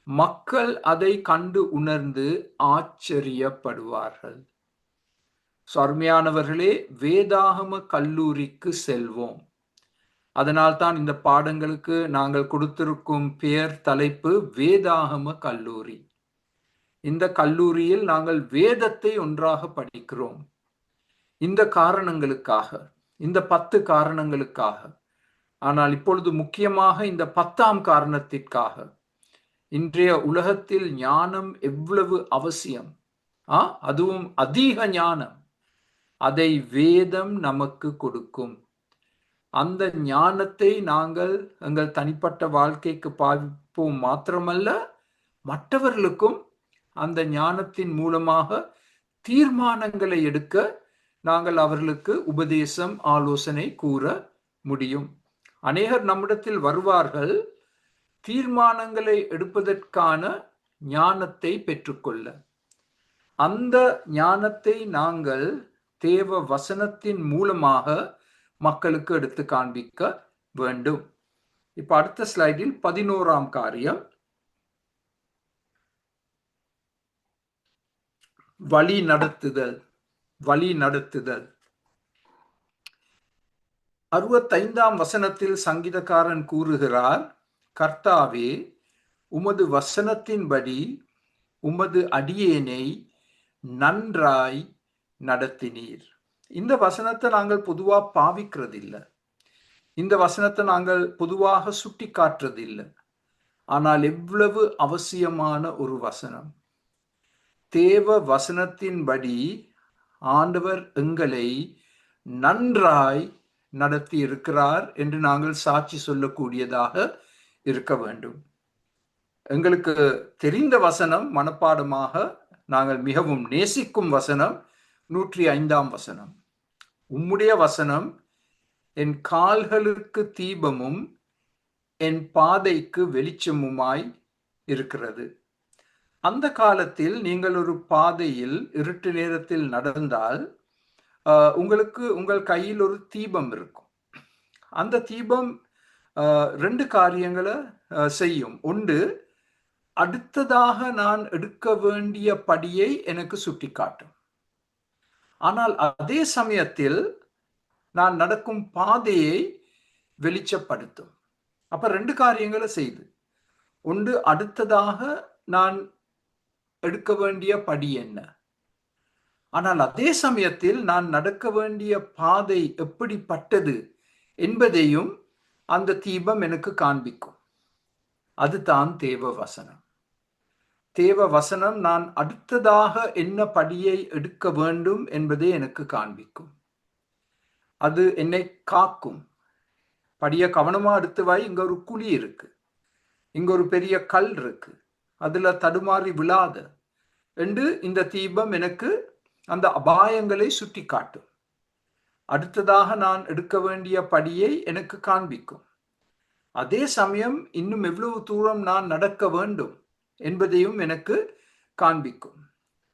மக்கள் அதை கண்டு உணர்ந்து ஆச்சரியப்படுவார்கள். அருமையானவர்களே, வேதாகம கல்லூரிக்கு செல்வோம். அதனால்தான் இந்த பாடங்களுக்கு நாங்கள் கொடுத்திருக்கும் பெயர் தலைப்பு வேதாகம கல்லூரி. இந்த கல்லூரியில் நாங்கள் வேதத்தை ஒன்றாக படிக்கிறோம். இந்த காரணங்களுக்காக, இந்த 10 காரணங்களுக்காக, ஆனால் இப்பொழுது முக்கியமாக இந்த 10ஆம் காரணத்திற்காக, இன்றைய உலகத்தில் ஞானம் எவ்வளவு அவசியம், அதுவும் அதிக ஞானம், அதை வேதம் நமக்கு கொடுக்கும். அந்த ஞானத்தை நாங்கள் எங்கள் தனிப்பட்ட வாழ்க்கைக்கு பாவிப்போம் மாத்திரமல்ல, மற்றவர்களுக்கும் அந்த ஞானத்தின் மூலமாக தீர்மானங்களை எடுக்க நாங்கள் அவர்களுக்கு உபதேசம், ஆலோசனை கூற முடியும். அநேகர் நம்மிடத்தில் வருவார்கள் தீர்மானங்களை எடுப்பதற்கான ஞானத்தை பெற்றுக்கொள்ள. அந்த ஞானத்தை நாங்கள் தேவ வசனத்தின் மூலமாக மக்களுக்கு எடுத்து காண்பிக்க வேண்டும். இப்ப அடுத்த ஸ்லைடில் 11ஆம் காரியம், வழி நடத்துதல். வழி நடத்துதல். 65ஆம் வசனத்தில் சங்கீதக்காரன் கூறுகிறார், கர்த்தாவே, உமது வசனத்தின்படி உமது அடியேனை நன்றாய் நடத்தினீர். இந்த வசனத்தை நாங்கள் பொதுவா பாவிக்கிறதில்லை. இந்த வசனத்தை நாங்கள் பொதுவாக சுட்டி காட்டுறதில்லை. ஆனால் எவ்வளவு அவசியமான ஒரு வசனம். தேவ வசனத்தின்படி ஆண்டவர் எங்களை நன்றாய் நடத்தி இருக்கிறார் என்று நாங்கள் சாட்சி சொல்லக்கூடியதாக இருக்க வேண்டும். எங்களுக்கு தெரிந்த வசனம், மனப்பாடமாக நாங்கள் மிகவும் நேசிக்கும் வசனம் 105ஆம் வசனம். உம்முடைய வசனம் என் கால்களுக்கு தீபமும் என் பாதைக்கு வெளிச்சமுமாய் இருக்கிறது. அந்த காலத்தில் நீங்கள் ஒரு பாதையில் இருட்டு நேரத்தில் நடந்தால் உங்களுக்கு உங்கள் கையில் ஒரு தீபம் இருக்கும். அந்த தீபம் 2 காரியங்களை செய்யும். ஒன்று, அடுத்ததாக நான் எடுக்க வேண்டிய படியை எனக்கு சுட்டி காட்டும். ஆனால் அதே சமயத்தில் நான் நடக்கும் பாதையை வெளிச்சப்படுத்தும். அப்ப 2 காரியங்களை செய்து, ஒன்று, அடுத்ததாக நான் எடுக்க வேண்டிய படி என்ன, ஆனால் அதே சமயத்தில் நான் நடக்க வேண்டிய பாதை எப்படிப்பட்டது என்பதையும் அந்த தீபம் எனக்கு காண்பிக்கும். அதுதான் தேவ வசனம். தேவ வசனம் நான் அடுத்ததாக என்ன படியை எடுக்க வேண்டும் என்பதை எனக்கு காண்பிக்கும். அது என்னை காக்கும். படிய கவனமா எடுத்து வை, இங்க ஒரு குழி இருக்கு, இங்க ஒரு பெரிய கல் இருக்கு, அதுல தடுமாறி விழாத என்று இந்த தீபம் எனக்கு அந்த அபாயங்களை சுட்டி காட்டும். அடுத்ததாக நான் எடுக்க வேண்டிய படியை எனக்கு காண்பிக்கும். அதே சமயம் இன்னும் எவ்வளவு தூரம் நான் நடக்க வேண்டும் என்பதையும் எனக்கு காண்பிக்கும்.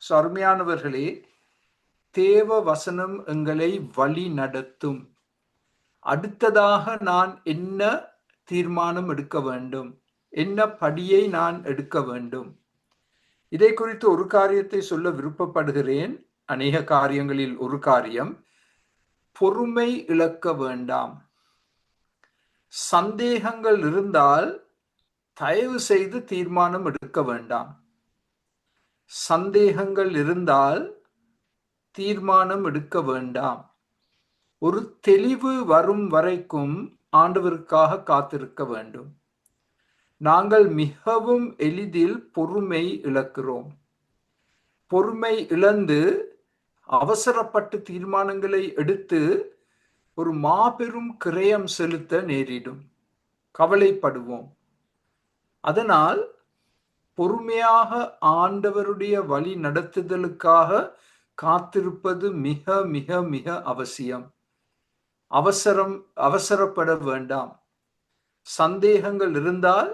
அருமையானவர்களே, தேவ வசனம் எங்களை வழி நடத்தும். அடுத்ததாக நான் என்ன தீர்மானம் எடுக்க வேண்டும், என்ன படியை நான் எடுக்க வேண்டும், இதை குறித்து ஒரு காரியத்தை சொல்ல விருப்பப்படுகிறேன். அநேக காரியங்களில் ஒரு காரியம், பொறுமை இழக்க வேண்டாம். சந்தேகங்கள் இருந்தால் தயவு செய்து தீர்மானம் எடுக்க வேண்டாம். சந்தேகங்கள் இருந்தால் தீர்மானம் எடுக்க வேண்டாம். ஒரு தெளிவு வரும் வரைக்கும் ஆண்டவருக்காக காத்திருக்க வேண்டும். நாங்கள் மிகவும் எளிதில் பொறுமை இழக்கிறோம். பொறுமை இழந்து அவசரப்பட்டு தீர்மானங்களை எடுத்து ஒரு மாபெரும் கிரயம் செலுத்த நேரிடும். கவலைப்படுவோம். அதனால் பொறுமையாக ஆண்டவருடைய வழி நடத்துதலுக்காக காத்திருப்பது மிக மிக மிக அவசியம். அவசரப்பட வேண்டாம். சந்தேகங்கள் இருந்தால்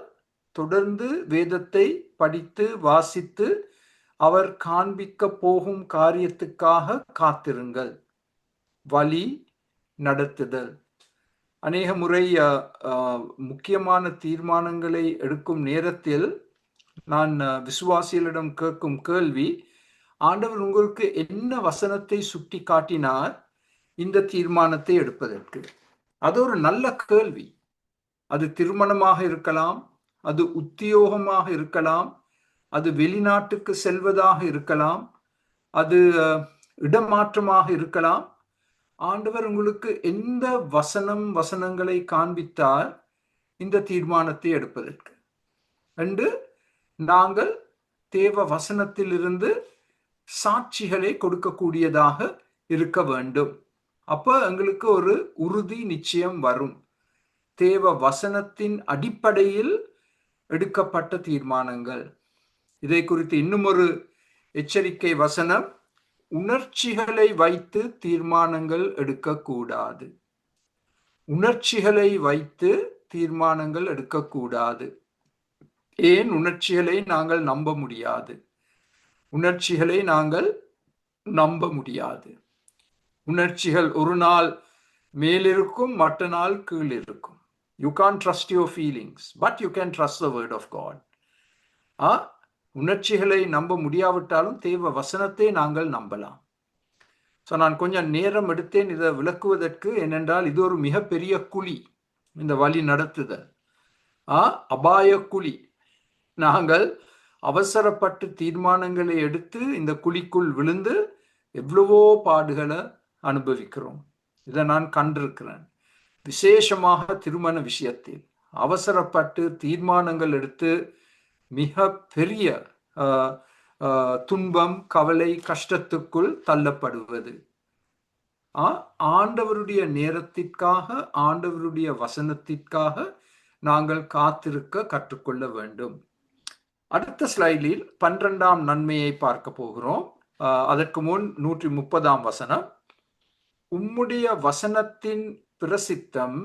தொடர்ந்து வேதத்தை படித்து வாசித்து அவர் காண்பிக்க போகும் காரியத்துக்காக காத்திருங்கள். வழி நடத்துதல். அநேக முறை முக்கியமான தீர்மானங்களை எடுக்கும் நேரத்தில் நான் விசுவாசிகளிடம் கேட்கும் கேள்வி, ஆண்டவர் உங்களுக்கு என்ன வசனத்தை சுட்டி காட்டினார் இந்த தீர்மானத்தை எடுப்பதற்கு? அது ஒரு நல்ல கேள்வி. அது திருமணமாக இருக்கலாம், அது உத்தியோகமாக இருக்கலாம், அது வெளிநாட்டுக்கு செல்வதாக இருக்கலாம், அது இடமாற்றமாக இருக்கலாம். ஆண்டவர் உங்களுக்கு எந்த வசனங்களை காண்பித்தார் இந்த தீர்மானத்தை எடுப்பதற்கு என்று நாங்கள் தேவ வசனத்திலிருந்து சாட்சிகளை கொடுக்கக்கூடியதாக இருக்க வேண்டும். அப்ப எங்களுக்கு ஒரு உறுதி நிச்சயம் வரும். தேவ வசனத்தின் அடிப்படையில் எடுக்கப்பட்ட தீர்மானங்கள். இதை குறித்து இன்னும் ஒரு எச்சரிக்கை வசனம், உணர்ச்சிகளை வைத்து தீர்மானங்கள் எடுக்கக்கூடாது. உணர்ச்சிகளை வைத்து தீர்மானங்கள் எடுக்கக்கூடாது. ஏன்? உணர்ச்சிகளை நாங்கள் நம்ப முடியாது. உணர்ச்சிகளை நாங்கள் நம்ப முடியாது. உணர்ச்சிகள் ஒரு நாள் மேலிருக்கும், மற்ற நாள் கீழ் இருக்கும். You can't trust your feelings, but you can trust the word of God. உணர்ச்சிகளை நம்ப முடியாவிட்டாலும் தேவ வசனத்தை நாங்கள் நம்பலாம். ஸோ நான் கொஞ்சம் நேரம் எடுத்தேன் இதை விளக்குவதற்கு. ஏனென்றால் இது ஒரு மிகப்பெரிய குழி, இந்த வழி நடத்துதல் அபாய குழி. நாங்கள் அவசரப்பட்டு தீர்மானங்களை எடுத்து இந்த குழிக்குள் விழுந்து எவ்வளவோ பாடுகளை அனுபவிக்கிறோம். இதை நான் கண்டிருக்கிறேன். விசேஷமாக திருமண விஷயத்தில் அவசரப்பட்டு தீர்மானங்கள் எடுத்து மிக பெரிய துன்பம், கவலை, கஷ்டத்துக்குள் தள்ளப்படுவது. ஆண்டவருடைய நேரத்திற்காக, ஆண்டவருடைய வசனத்திற்காக நாங்கள் காத்திருக்க கற்றுக்கொள்ள வேண்டும். அடுத்த ஸ்லைடில் 12ஆம் நன்மையை பார்க்க போகிறோம். அதற்கு முன் 130ஆம் வசனம், உம்முடைய வசனத்தின் பிரசித்தம்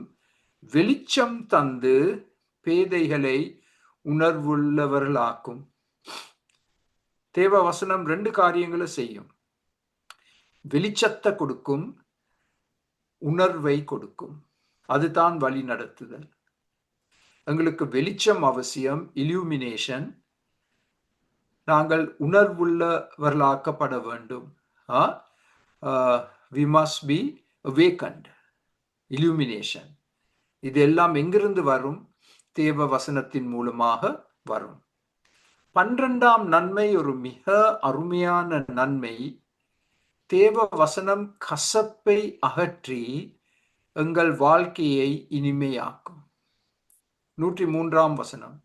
வெளிச்சம் தந்து பேதைகளை உணர்வுள்ளவர்களாக்கும். தேவ வசனம் 2 காரியங்களை செய்யும். வெளிச்சத்தை கொடுக்கும், உணர்வை கொடுக்கும். அதுதான் வழி நடத்துதல். எங்களுக்கு வெளிச்சம் அவசியம், இல்யூமினேஷன். நாங்கள் உணர்வுள்ளவர்களாக்கப்பட வேண்டும். we must be awakened. illumination. இதெல்லாம் எங்கிருந்து வரும்? தேவ வசனத்தின் மூலமாக வரும். 12ஆம் நன்மை ஒரு மிக அருமையான நன்மை. தேவ வசனம் கசப்பை அகற்றி எங்கள் வாழ்க்கையை இனிமையாக்கும். 103ஆம் வசனம்,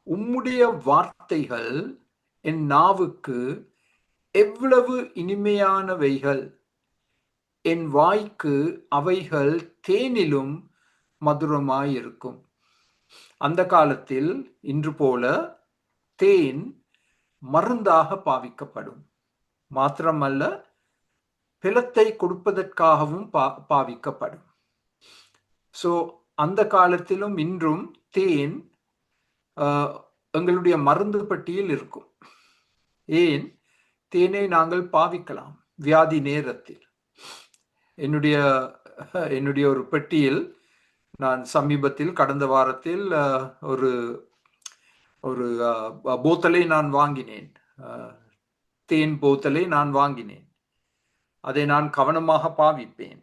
உம்முடைய வார்த்தைகள் என் நாவுக்கு எவ்வளவு இனிமையானவைகள், என் வாய்க்கு அவைகள் தேனிலும் மதுரமாயிருக்கும். அந்த காலத்தில் இன்று போல தேன் மருந்தாக பாவிக்கப்படும். மாத்திரமல்ல, பிளத்தை கொடுப்பதற்காகவும் பாவிக்கப்படும். ஸோ அந்த காலத்திலும் இன்றும் தேன் எங்களுடைய மருந்து பட்டியில் இருக்கும். ஏன்? தேனை நாங்கள் பாவிக்கலாம் வியாதி நேரத்தில். என்னுடைய ஒரு பெட்டியில் நான் சமீபத்தில் கடந்த வாரத்தில் ஒரு ஒரு போத்தலை நான் வாங்கினேன். தேன் போத்தலை நான் வாங்கினேன். அதை நான் கவனமாக பாவிப்பேன்.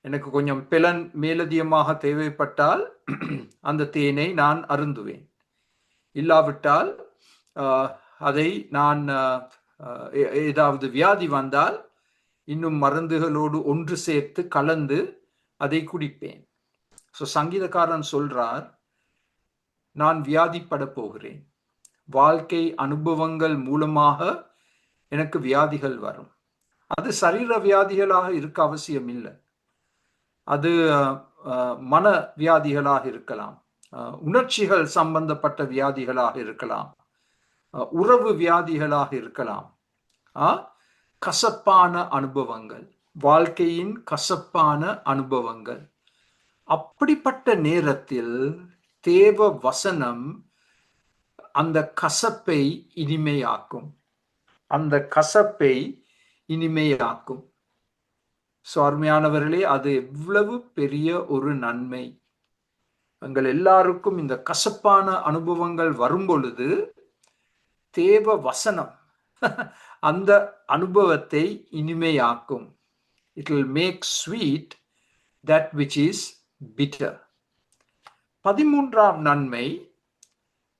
எனக்கு கொஞ்சம் பிளன் மேலதிகமாக தேவைப்பட்டால் அந்த தேனை நான் அருந்துவேன். இல்லாவிட்டால் அதை நான் ஏதாவது வியாதி வந்தால் இன்னும் மருந்துகளோடு ஒன்று சேர்த்து கலந்து அதை குடிப்பேன். ஸோ சங்கீதக்காரன் சொல்றார், நான் வியாதிப்பட போகிறேன். வாழ்க்கை அனுபவங்கள் மூலமாக எனக்கு வியாதிகள் வரும். அது சரீர வியாதிகளாக இருக்க அவசியம் இல்லை. அது மன வியாதிகளாக இருக்கலாம், உணர்ச்சிகள் சம்பந்தப்பட்ட வியாதிகளாக இருக்கலாம், உறவு வியாதிகளாக இருக்கலாம், கசப்பான அனுபவங்கள், வாழ்க்கையின் கசப்பான அனுபவங்கள். அப்படிப்பட்ட நேரத்தில் தேவ வசனம் அந்த கசப்பை இனிமையாக்கும். அந்த கசப்பை இனிமையாக்கும். அருமையானவர்களே, அது எவ்வளவு பெரிய ஒரு நன்மை. எங்கள் எல்லாருக்கும் இந்த கசப்பான அனுபவங்கள் வரும் பொழுது தேவ வசனம் அந்த அனுபவத்தை இனிமையாக்கும். It will make sweet that which is bitter. 13ஆம் நன்மை,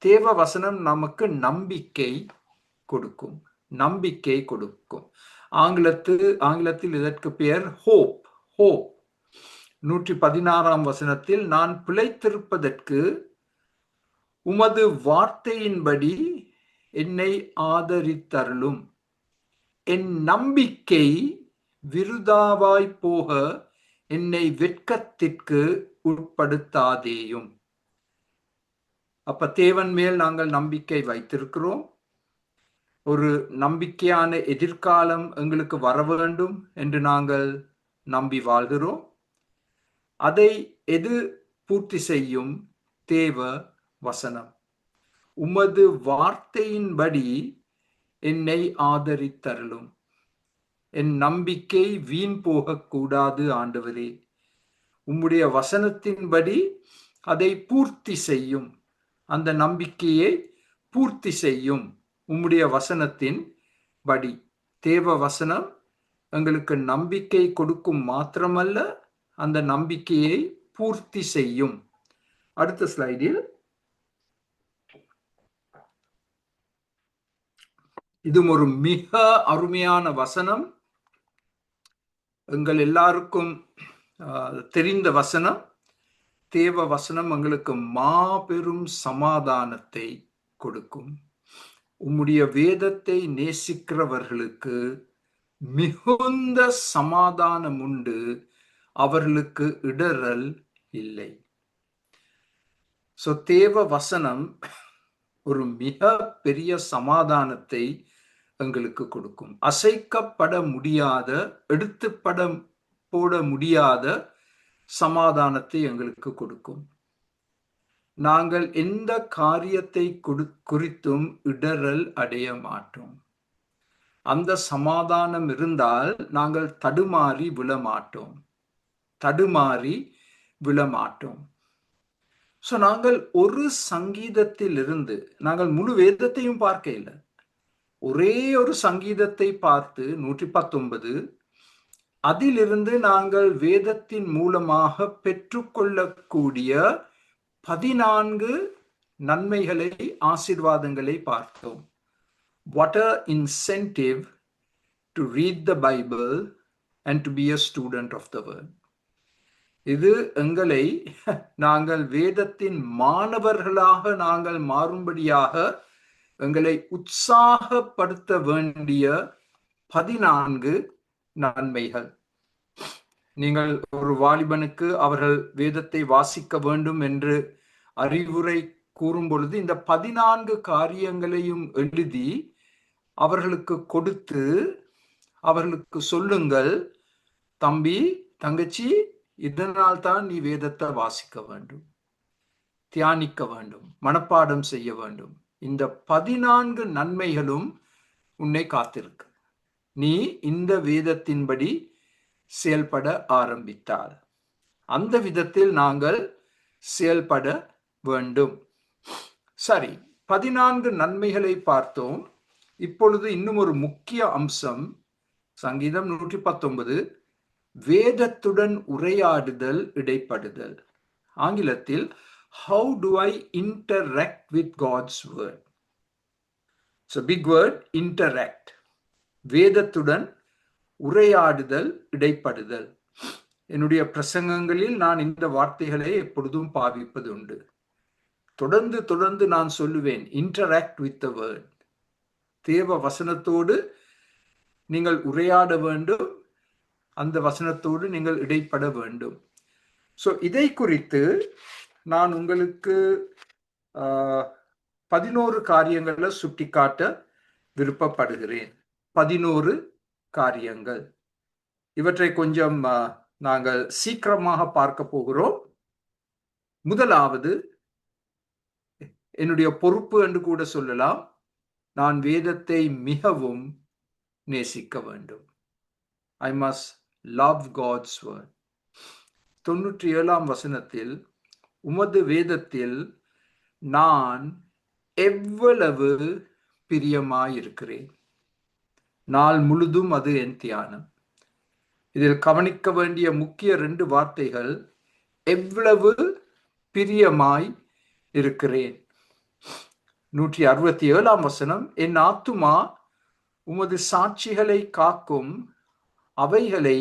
தேவ வசனம் நமக்கு நம்பிக்கை கொடுக்கும். நம்பிக்கை கொடுக்கும். ஆங்கிலத்தில் இதற்கு பெயர் ஹோப். ஹோப். 116ஆம் வசனத்தில், நான் பிழைத்திருப்பதற்கு உமது வார்த்தையின்படி என்னை ஆதரித்தருளும், என் நம்பிக்கை விருதாவாய் போக என்னை வெட்கத்திற்கு உட்படுத்தாதேயும். அப்ப தேவன் மேல் நாங்கள் நம்பிக்கை வைத்திருக்கிறோம். ஒரு நம்பிக்கையான எதிர்காலம் எங்களுக்கு வர வேண்டும் என்று நாங்கள் நம்பி வாழ்கிறோம். அதை எது பூர்த்தி செய்யும்? தேவ வசனம். உமது வார்த்தையின்படி என்னை ஆதரித்தருளும். என் நம்பிக்கை வீண் போகக்கூடாது ஆண்டவரே. உம்முடைய வசனத்தின்படி அதை பூர்த்தி செய்யும். அந்த நம்பிக்கையை பூர்த்தி செய்யும் உம்முடைய வசனத்தின் படி. தேவ வசனம் எங்களுக்கு நம்பிக்கை கொடுக்கும் மாத்திரமல்ல, அந்த நம்பிக்கையை பூர்த்தி செய்யும். அடுத்த ஸ்லைடில் இதுவும் ஒரு மிக அருமையான வசனம். எங்கள் எல்லாருக்கும் தெரிந்த வசனம். தேவ வசனம் எங்களுக்கு மாபெரும் சமாதானத்தை கொடுக்கும். உம்முடைய வேதத்தை நேசிக்கிறவர்களுக்கு மிகுந்த சமாதானம் உண்டு, அவர்களுக்கு இடறல் இல்லை. தேவ வசனம் ஒரு மிக பெரிய சமாதானத்தை எங்களுக்கு கொடுக்கும். அசைக்கப்பட முடியாத, போட முடியாத சமாதானத்தை எங்களுக்கு கொடுக்கும். நாங்கள் எந்த காரியத்தை குறித்தும் இடறல் அடைய மாட்டோம். அந்த சமாதானம் இருந்தால் நாங்கள் தடுமாறி விழமாட்டோம். நாங்கள் ஒரு சங்கீதத்திலிருந்து, நாங்கள் முழு வேதத்தையும் பார்க்க இல்லை, ஒரே ஒரு சங்கீதத்தை பார்த்து 119, அதிலிருந்து நாங்கள் வேதத்தின் மூலமாக பெற்றுக்கொள்ளக்கூடிய 14 நன்மைகளை, ஆசீர்வாதங்களை பார்த்தோம். What an incentive to read the Bible and to be a student of the word. இது எங்களை நாங்கள் வேதத்தின் மாணவர்களாக நாங்கள் மாறும்படியாக எங்களை உற்சாகப்படுத்த வேண்டிய 14 நன்மைகள். நீங்கள் ஒரு வாலிபனுக்கு அவர்கள் வேதத்தை வாசிக்க வேண்டும் என்று அறிவுரை கூறும் பொழுது இந்த 14 காரியங்களையும் எழுதி அவர்களுக்கு கொடுத்து அவர்களுக்கு சொல்லுங்கள், தம்பி தங்கச்சி, இதனால் தான் நீ வேதத்தை வாசிக்க வேண்டும், தியானிக்க வேண்டும், மனப்பாடம் செய்ய வேண்டும். இந்த 14 நன்மைகளும் உன்னை காத்திருக்கு. நீ இந்த வேதத்தின்படி செயல்பட ஆரம்பித்தால் அந்த விதத்தில் நாங்கள் செயல்பட வேண்டும். சரி, 14 நன்மைகளை பார்த்தோம். இப்பொழுது இன்னும் ஒரு முக்கிய அம்சம், சங்கீதம் 119, வேதத்துடன் உரையாடுதல், இடைப்படுதல். ஆங்கிலத்தில் how do I interact with God's word? So big word, interact. வேதத்துடன் உரையாடுதல், இடைப்படுதல். என்னுடைய பிரசங்கங்களில் நான் இந்த வார்த்தைகளை எப்பொழுதும் பாவிப்பது உண்டு. தொடர்ந்து நான் சொல்லுவேன், interact with the word. தேவ வசனத்தோடு நீங்கள் உரையாட வேண்டும், அந்த வசனத்தோடு நீங்கள் இடைப்பட வேண்டும். இதை குறித்து நான் உங்களுக்கு 11 காரியங்களை சுட்டிக்காட்ட விருப்பப்படுகிறேன். 11 காரியங்கள். இவற்றை கொஞ்சம் நாங்கள் சீக்கிரமாக பார்க்க போகிறோம். முதலாவது, என்னுடைய பொறுப்பு என்று கூட சொல்லலாம். நான் வேதத்தை மிகவும் நேசிக்க வேண்டும். I must love God's word. 97ஆம் வசனத்தில், உமது வேதத்தில் நான் எவ்வளவு பிரியமாயிருக்கிறேன். நாள் முழுதும் அது என் தியானம். இதில் கவனிக்க வேண்டிய முக்கிய 2 வார்த்தைகள், எவ்வளவு பிரியமாய் இருக்கிறேன். 167ஆம் வசனம், என் ஆத்துமா உமது சாட்சிகளை காக்கும், அவைகளை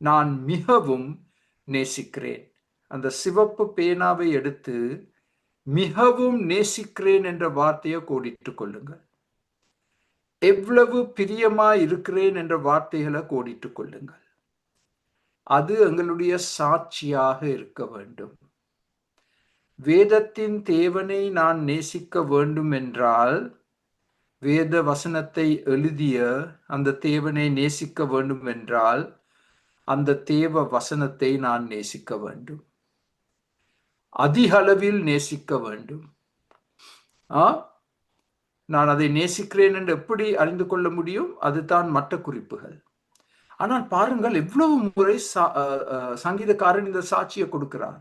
நான் மிகவும் நேசிக்கிறேன். அந்த சிவப்பு பேனாவை எடுத்து மிகவும் நேசிக்கிறேன் என்ற வார்த்தையை கோடிட்டுக் கொள்ளுங்கள். எவ்வளவு பிரியமாய் இருக்கிறேன் என்ற வார்த்தைகளை கோடிட்டுக் கொள்ளுங்கள். அது எங்களுடைய சாட்சியாக இருக்க வேண்டும். வேதத்தின் தேவனை நான் நேசிக்க வேண்டும் என்றால், வேத வசனத்தை எழுதிய அந்த தேவனை நேசிக்க வேண்டும் என்றால், அந்த தேவ வசனத்தை நான் நேசிக்க வேண்டும். அதிக அளவில் நேசிக்க வேண்டும். நான் அதை நேசிக்கிறேன் என்று எப்படி அறிந்து கொள்ள முடியும்? அதுதான் மற்ற குறிப்புகள். ஆனால் பாருங்கள், எவ்வளவு முறை சங்கீதக்காரன் இந்த சாட்சியை கொடுக்கிறார்.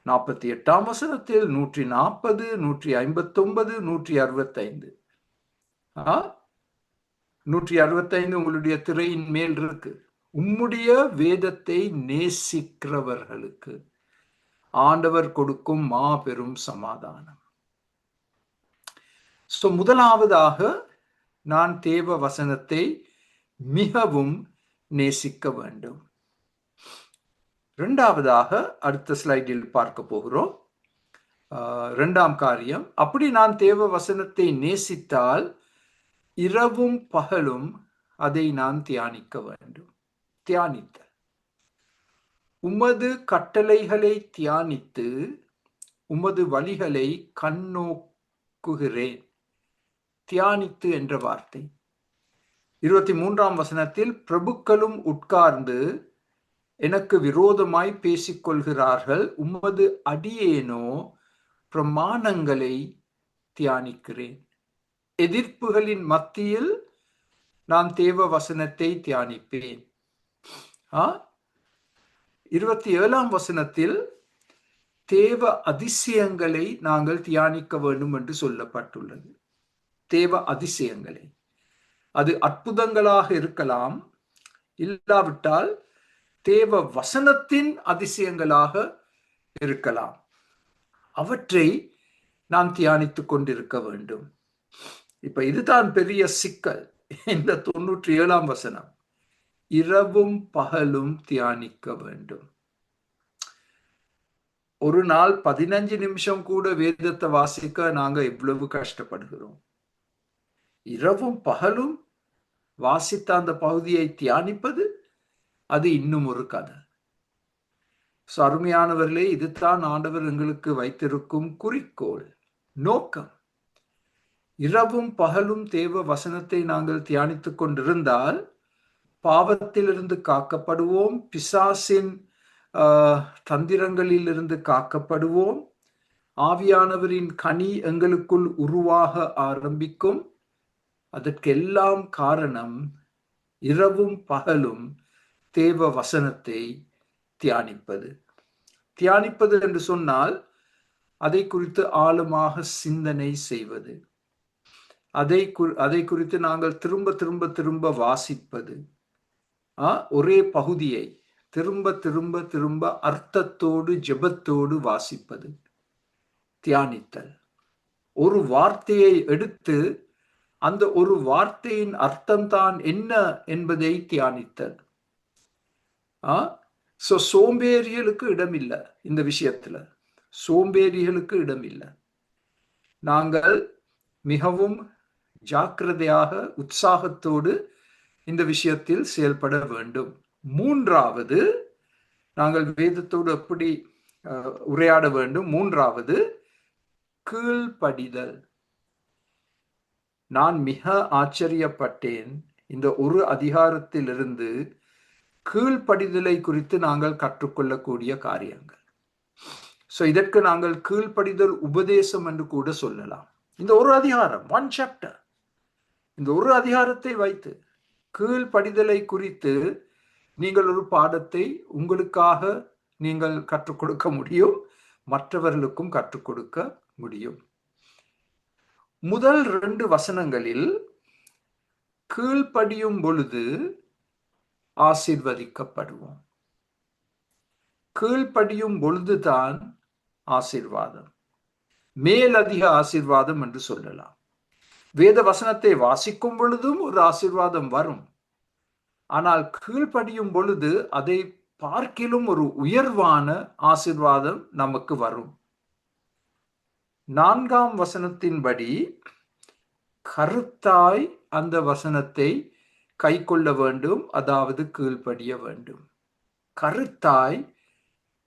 48ஆம் வசனத்தில் 140, 159, 165. 165 உங்களுடைய திரையின் மேல் இருக்கு. உம்முடைய வேதத்தை நேசிக்கிறவர்களுக்கு ஆண்டவர் கொடுக்கும் மாபெரும் சமாதானம். முதலாவதாக நான் தேவ வசனத்தை மிகவும் நேசிக்க வேண்டும். இரண்டாவதாக அடுத்த ஸ்லைடில் பார்க்க போகிறோம். 2ஆம் காரியம், அப்படி நான் தேவ வசனத்தை நேசித்தால் இரவும் பகலும் அதை நான் தியானிக்க வேண்டும். தியானித்தல். உமது கட்டளைகளை தியானித்து உமது வழிகளை கண்ணோக்குகிறேன். தியானித்து என்ற வார்த்தை 23ஆம் வசனத்தில், பிரபுக்களும் உட்கார்ந்து எனக்கு விரோதமாய் பேசிக்கொள்கிறார்கள், உமது அடியேனோ பிரமாணங்களை தியானிக்கிறேன். எதிர்ப்புகளின் மத்தியில் நான் தேவ வசனத்தை தியானிப்பேன். 27ஆம் வசனத்தில் தேவ அதிசயங்களை நாங்கள் தியானிக்க வேண்டும் என்று சொல்லப்பட்டுள்ளது. தேவ அதிசயங்களை, அது அற்புதங்களாக இருக்கலாம், இல்லாவிட்டால் தேவ வசனத்தின் அதிசயங்களாக இருக்கலாம். அவற்றை நாம் தியானித்துக் கொண்டிருக்க வேண்டும். இப்ப இதுதான் பெரிய சிக்கல். இந்த 97ஆம் வசனம், இரவும் பகலும் தியானிக்க வேண்டும். ஒரு நாள் 15 நிமிஷம் கூட வேதத்தை வாசிக்க நாங்க எவ்வளவு கஷ்டப்படுகிறோம். இரவும் பகலும் வாசித்த அந்த பகுதியை தியானிப்பது, அது இன்னும் ஒரு கதை. அருமையானவர்களே, இதுதான் ஆண்டவர் எங்களுக்கு வைத்திருக்கும் குறிக்கோள், நோக்கம். இரவும் பகலும் தேவ வசனத்தை நாங்கள் தியானித்துக் கொண்டிருந்தால் பாவத்திலிருந்து காக்கப்படுவோம், பிசாசின் தந்திரங்களில் இருந்து காக்கப்படுவோம், ஆவியானவரின் கனி எங்களுக்குள் உருவாக ஆரம்பிக்கும். அதற்கெல்லாம் காரணம் இரவும் பகலும் தேவ வசனத்தை தியானிப்பது. தியானிப்பது என்று சொன்னால் அதை குறித்து ஆழமாக சிந்தனை செய்வது, அதை குறித்து நாங்கள் திரும்ப திரும்ப திரும்ப வாசிப்பது, ஒரே பகுதியை திரும்ப திரும்ப திரும்ப அர்த்தத்தோடு ஜெபத்தோடு வாசிப்பது, தியானித்தல். ஒரு வார்த்தையை எடுத்து அந்த ஒரு வார்த்தையின் அர்த்தம் தான் என்ன என்பதை தியானித்தல். சோம்பேறிகளுக்கு இடம் இல்லை இந்த விஷயத்துல. சோம்பேறிகளுக்கு இடம் இல்லை. நாங்கள் மிகவும் ஜாக்கிரதையாக உற்சாகத்தோடு இந்த விஷயத்தில் செயல்பட வேண்டும். மூன்றாவது, நாங்கள் வேதத்தோடு எப்படி உரையாட வேண்டும்? மூன்றாவது, கீழ்ப்படிதல். நான் மிக ஆச்சரியப்பட்டேன், இந்த ஒரு அதிகாரத்திலிருந்து கீழ்ப்படிதலை குறித்து நாங்கள் கற்றுக்கொள்ளக்கூடிய காரியங்கள். சோ இதற்கு நாங்கள் கீழ்ப்படிதல் உபதேசம் என்று கூட சொல்லலாம். இந்த ஒரு அதிகாரம், 1 chapter, இந்த ஒரு அதிகாரத்தை வைத்து கீழ்ப்படிதலை குறித்து நீங்கள் ஒரு பாடத்தை உங்களுக்காக நீங்கள் கற்றுக் கொடுக்க முடியும், மற்றவர்களுக்கும் கற்றுக் கொடுக்க முடியும். முதல் 2 வசனங்களில் கீழ்ப்படியும் பொழுது ஆசீர்வதிக்கப்படுவோம். கீழ்ப்படியும் பொழுதுதான் ஆசீர்வாதம், மேலதிக ஆசீர்வாதம் என்று சொல்லலாம். வேத வசனத்தை வாசிக்கும் பொழுதும் ஒரு ஆசீர்வாதம் வரும். ஆனால் கீழ்ப்படியும் பொழுது அதை பார்க்கிலும் ஒரு உயர்வான ஆசீர்வாதம் நமக்கு வரும். 4ஆம் வசனத்தின்படி கருத்தாய் அந்த வசனத்தை கை கொள்ள வேண்டும், அதாவது கீழ்ப்படிய வேண்டும். கருத்தாய்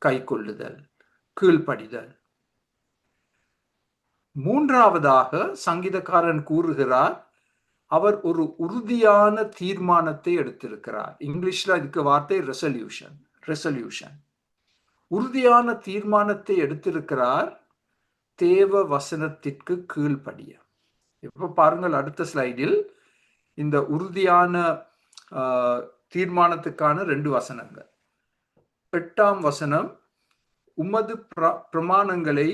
கை கொள்ளுதல், கீழ்ப்படிதல். 3ஆவதாக சங்கீதக்காரன் கூறுகிறார், அவர் ஒரு உறுதியான தீர்மானத்தை எடுத்திருக்கிறார். இங்கிலீஷ்ல இதுக்கு வார்த்தை ரெசல்யூஷன். உறுதியான தீர்மானத்தை எடுத்திருக்கிறார் தேவ வசனத்திற்கு கீழ்ப்படிய. இப்ப பாருங்கள், அடுத்த ஸ்லைடில் இந்த உறுதியான தீர்மானத்துக்கான 2 வசனங்கள். 8ஆம் வசனம், உமது பிரமாணங்களை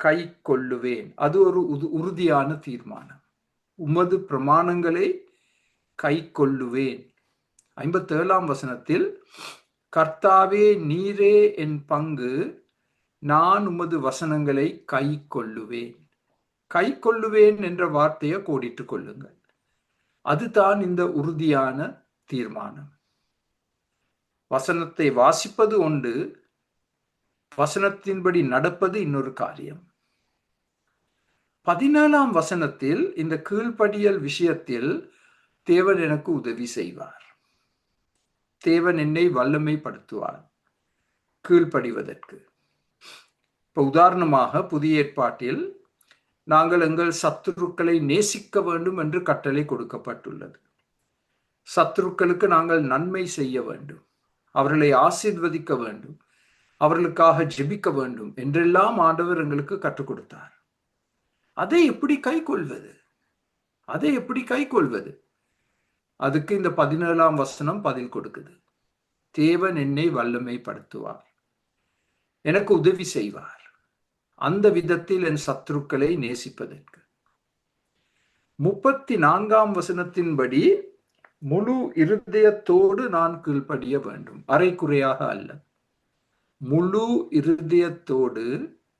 கை கொள்ளுவேன். அது ஒரு உறுதியான தீர்மானம். உமது பிரமாணங்களை கை கொள்ளுவேன். 57ஆம் வசனத்தில், கர்த்தாவே நீரே என் பங்கு, நான் உமது வசனங்களை கை கொள்ளுவேன். கை கொள்ளுவேன் என்ற வார்த்தையை கோடிட்டுக் கொள்ளுங்கள். அதுதான் இந்த உறுதியான தீர்மானம். வசனத்தை வாசிப்பது ஒன்று, வசனத்தின்படி நடப்பது இன்னொரு காரியம். 17ஆம் வசனத்தில் இந்த கீழ்ப்படியல் விஷயத்தில் தேவன் எனக்கு உதவி செய்வார், தேவன் என்னை வல்லமைப்படுத்துவார் கீழ்ப்படிவதற்கு. இப்ப உதாரணமாக புதிய ஏற்பாட்டில் நாங்கள் எங்கள் சத்துருக்களை நேசிக்க வேண்டும் என்று கட்டளை கொடுக்கப்பட்டுள்ளது. சத்துருக்களுக்கு நாங்கள் நன்மை செய்ய வேண்டும், அவர்களை ஆசீர்வதிக்க வேண்டும், அவர்களுக்காக ஜெபிக்க வேண்டும் என்றெல்லாம் ஆண்டவர் எங்களுக்கு கற்றுக் கொடுத்தார். அதை எப்படி கை கொள்வது? அதுக்கு இந்த 17ஆம் வசனம் பதில் கொடுக்குது. தேவன் என்னை வல்லமைப்படுத்துவார், எனக்கு உதவி செய்வார் அந்த விதத்தில் என் சத்துருக்களை நேசிப்பதற்கு. 34ஆம் வசனத்தின்படி முழு இருதயத்தோடு நான் கீழ்ப்படிய வேண்டும், அரைக்குறையாக அல்ல, முழு இருதயத்தோடு,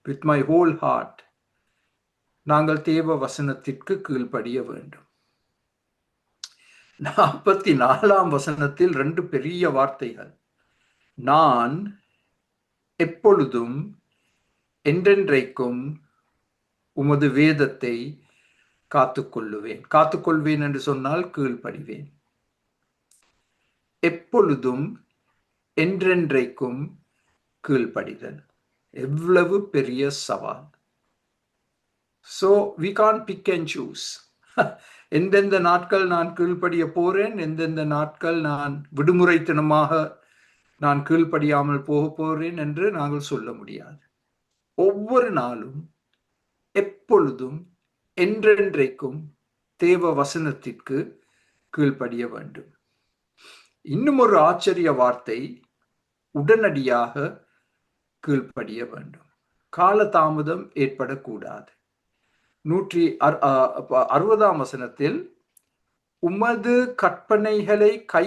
வித் மை ஹோல் ஹார்ட், நாங்கள் தேவ வசனத்திற்கு கீழ்ப்படிய வேண்டும். 44ஆம் வசனத்தில் 2 பெரிய வார்த்தைகள். நான் எப்பொழுதும் என்றென்றைக்கும் உமது வேதத்தை காத்துக்கொள்வேன் என்று சொன்னால் கீழ்ப்படிவேன். எப்பொழுதும் என்றென்றைக்கும் கீழ்ப்படிதல் எவ்வளவு பெரிய சவால். So we can't pick and choose. எந்தெந்த நாட்கள் நான் கீழ்ப்படிய போறேன், எந்தெந்த நாட்கள் நான் விடுமுறைத்தனமாக நான் கீழ்ப்படியாமல் போக போறேன் என்று நாங்கள் சொல்ல முடியாது. ஒவ்வொரு நாளும் எப்பொழுதும் என்றென்றைக்கும் தேவ வசனத்திற்கு கீழ்ப்படிய வேண்டும். இன்னும் ஒரு ஆச்சரிய வார்த்தை, உடனடியாக கீழ்ப்படிய வேண்டும், காலதாமதம் ஏற்படக்கூடாது. 160ஆம் வசனத்தில், உமது கற்பனைகளை கை